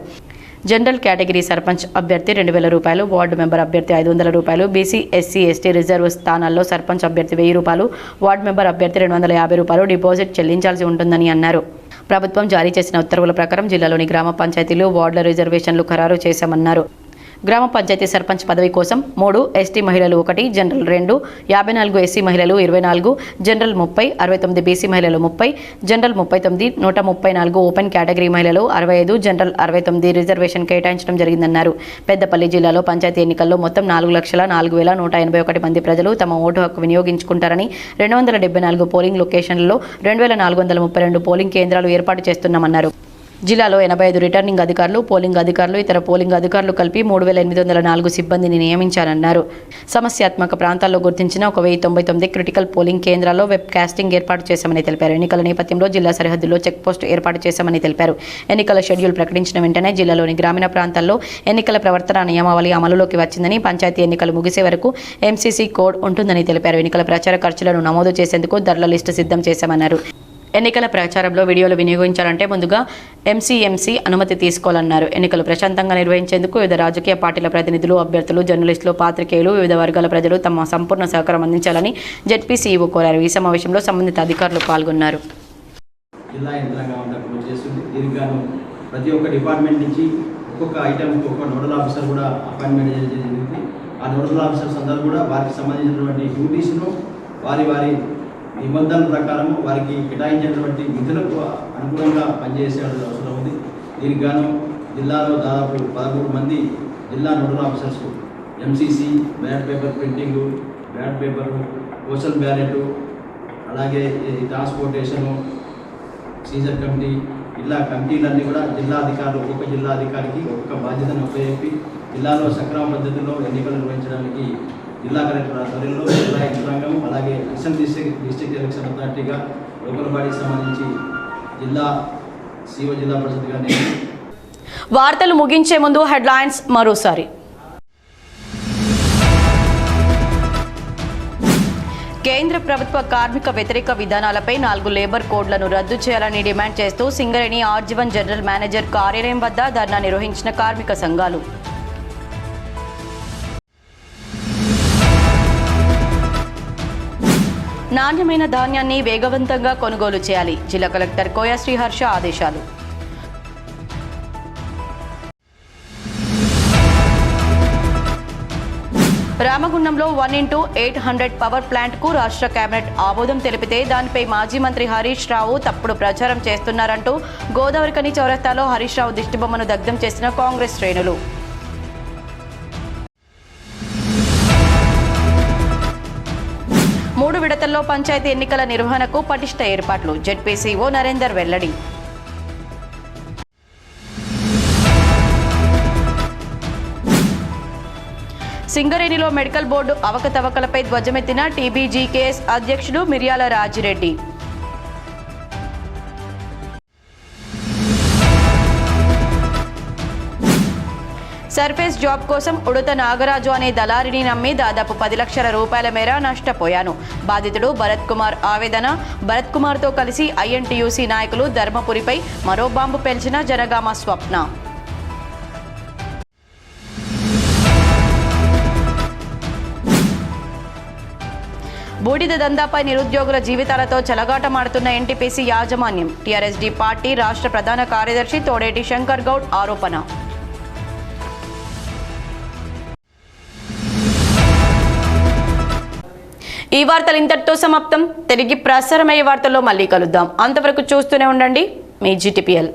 జనరల్ కేటగిరీ సర్పంచ్ అభ్యర్థి 2,000 రూపాయలు, వార్డు మెంబర్ అభ్యర్థి 500 రూపాయలు, బీసీ, ఎస్సీ, ఎస్టీ రిజర్వ్ స్థానాల్లో సర్పంచ్ అభ్యర్థి 1,000 రూపాయలు, వార్డు మెంబర్ అభ్యర్థి 250 రూపాయలు డిపాజిట్ చెల్లించాల్సి ఉంటుందని అన్నారు. ప్రభుత్వం జారీ చేసిన ఉత్తర్వుల ప్రకారం జిల్లాలోని గ్రామ పంచాయతీలు వార్డుల రిజర్వేషన్లు ఖరారు చేశామన్నారు. గ్రామ పంచాయతీ సర్పంచ్ పదవి కోసం 3 ఎస్టీ మహిళలు 1, జనరల్ 2, 54 ఎస్సీ మహిళలు 24, జనరల్ 30, 69 బీసీ మహిళలు 30, జనరల్ 39, 134 ఓపెన్ కేటగిరీ మహిళలు 65, జనరల్ 69 రిజర్వేషన్ కేటాయించడం జరిగిందన్నారు. పెద్దపల్లి జిల్లాలో పంచాయతీ ఎన్నికల్లో మొత్తం 4,04,181 మంది ప్రజలు తమ ఓటు హక్కు వినియోగించుకుంటారని, 274 పోలింగ్ లొకేషన్లలో 2,432 పోలింగ్ కేంద్రాలు ఏర్పాటు చేస్తున్నామన్నారు. జిల్లాలో 85 రిటర్నింగ్ అధికారులు, పోలింగ్ అధికారులు, ఇతర పోలింగ్ అధికారులు కలిపి 3,804 సిబ్బందిని నియమించారన్నారు. సమస్యాత్మక ప్రాంతాల్లో గుర్తించిన 1,099 క్రిటికల్ పోలింగ్ కేంద్రాల్లో వెబ్ కాస్టింగ్ ఏర్పాటు చేశామని తెలిపారు. ఎన్నికల నేపథ్యంలో జిల్లా సరిహద్దుల్లో చెక్ పోస్ట్ ఏర్పాటు చేశామని తెలిపారు. ఎన్నికల షెడ్యూల్ ప్రకటించిన వెంటనే జిల్లాలోని గ్రామీణ ప్రాంతాల్లో ఎన్నికల ప్రవర్తన నియమావళి అమలులోకి వచ్చిందని, పంచాయతీ ఎన్నికలు ముగిసే వరకు ఎంసీసీ కోడ్ ఉంటుందని తెలిపారు. ఎన్నికల ప్రచార ఖర్చులను నమోదు చేసేందుకు ధరల లిస్టు సిద్ధం చేశామన్నారు. ఎన్నికల ప్రచారంలో వీడియోలు వినియోగించాలంటే ముందుగా ఎంసీఎంసీ అనుమతి తీసుకోవాలన్నారు. ఎన్నికలు ప్రశాంతంగా నిర్వహించేందుకు వివిధ రాజకీయ పార్టీల ప్రతినిధులు, అభ్యర్థులు, జర్నలిస్టులు, పాత్రికేయులు, వివిధ వర్గాల ప్రజలు తమ సంపూర్ణ సహకారం అందించాలని జెడ్పీసీఈఓ కోరారు. ఈ సమావేశంలో సంబంధిత అధికారులు పాల్గొన్నారు. జిల్లా యంత్రాంగం అంతా కృషి చేస్తుంది. దీనికి గాను ప్రతి ఒక్క డిపార్ట్మెంట్ నుంచి ఒక్కొక్క ఐటెంకి ఒక నోడల్ ఆఫీసర్ కూడా అపాయింట్మెంట్ చేయడం జరిగింది. ఆ నోడల్ ఆఫీసర్స్ అందరూ కూడా వారికి సంబంధించినటువంటి డ్యూటీస్ను వారి నిబంధనల ప్రకారం వారికి కేటాయించినటువంటి విధులకు అనుగుణంగా పనిచేసే అవసరం ఉంది. దీనికి గాను జిల్లాలో దాదాపు 13 మంది జిల్లా nodal officers MCC, ballot paper printing, ballot paper, postal ballot, అలాగే ట్రాన్స్పోర్టేషను, సీజర్ కమిటీ, ఇలా కమిటీలన్నీ కూడా జిల్లా అధికారులు ఒక్కొక్క జిల్లా అధికారికి ఒక్కొక్క బాధ్యతను ఉపయోగించి జిల్లాలో సక్రమ పద్ధతిలో ఎన్నికలు నిర్వహించడానికి జిల్లా కలెక్టర్ ఆధ్వర్యంలో జిల్లా యంత్రాంగం, అలాగే కిషన్ డిస్ట్రిక్ట్ ఎలక్షన్ అథారిటీగా లోకల్ బాడీకి సంబంధించి జిల్లా సిఓ జిల్లా పరిషత్ గారిని. వార్తలు ముగించే ముందు హెడ్లైన్స్ మరోసారి. కేంద్ర ప్రభుత్వ కార్మిక వ్యతిరేక విధానాలపై 4 లేబర్ కోడ్లను రద్దు చేయాలని డిమాండ్ చేస్తూ సింగరేణి ఆర్జీవన్ జనరల్ మేనేజర్ కార్యాలయం వద్ద ధర్నా నిర్వహించిన కార్మిక సంఘాలు. నాణ్యమైన ధాన్యాన్ని వేగవంతంగా కొనుగోలు చేయాలి. జిల్లా కలెక్టర్ కోయ శ్రీహర్ష ఆదేశాలు. రామగుండంలో 1x800 పవర్ ప్లాంట్ కు రాష్ట్ర కేబినెట్ ఆమోదం తెలిపితే దానిపై మాజీ మంత్రి హరీష్ రావు తప్పుడు ప్రచారం చేస్తున్నారంటూ గోదావరికని చౌరస్తాలో హరీష్ రావు దిష్టిబొమ్మను దగ్ధం చేసిన కాంగ్రెస్ శ్రేణులు. మూడు విడతల్లో పంచాయతీ ఎన్నికల నిర్వహణకు పటిష్ట ఏర్పాట్లు. జెడ్పీసీఓ నరేందర్ వెల్లడి. సింగరేణిలో మెడికల్ బోర్డు అవకతవకలపై ధ్వజమెత్తిన టీబీజీకేఎస్ అధ్యక్షుడు మిర్యాల రాజిరెడ్డి. సర్ఫేస్ జాబ్ కోసం ఉడత నాగరాజు అనే దళారిని నమ్మి దాదాపు 10 లక్షల రూపాయల మేర నష్టపోయాను. బాధితుడు భరత్ కుమార్ ఆవేదన. భరత్ కుమార్తో కలిసి ఐఎన్టీయూసీ నాయకులు ధర్మపురిపై మరో బాంబు పేల్చిన జనగామ స్వప్న. బూడిద దందాపై నిరుద్యోగుల జీవితాలతో చెలగాటమాడుతున్న ఎన్టీపీసీ యాజమాన్యం. టీఆర్ఎస్డీ పార్టీ రాష్ట్ర ప్రధాన కార్యదర్శి తోడేటి శంకర్ గౌడ్ ఆరోపణ. ఈ వార్తలు ఇంతటితో సమాప్తం. తిరిగి ప్రసారమయ్యే వార్తల్లో మళ్ళీ కలుద్దాం. అంతవరకు చూస్తూనే ఉండండి మీ జీటీపీఎల్.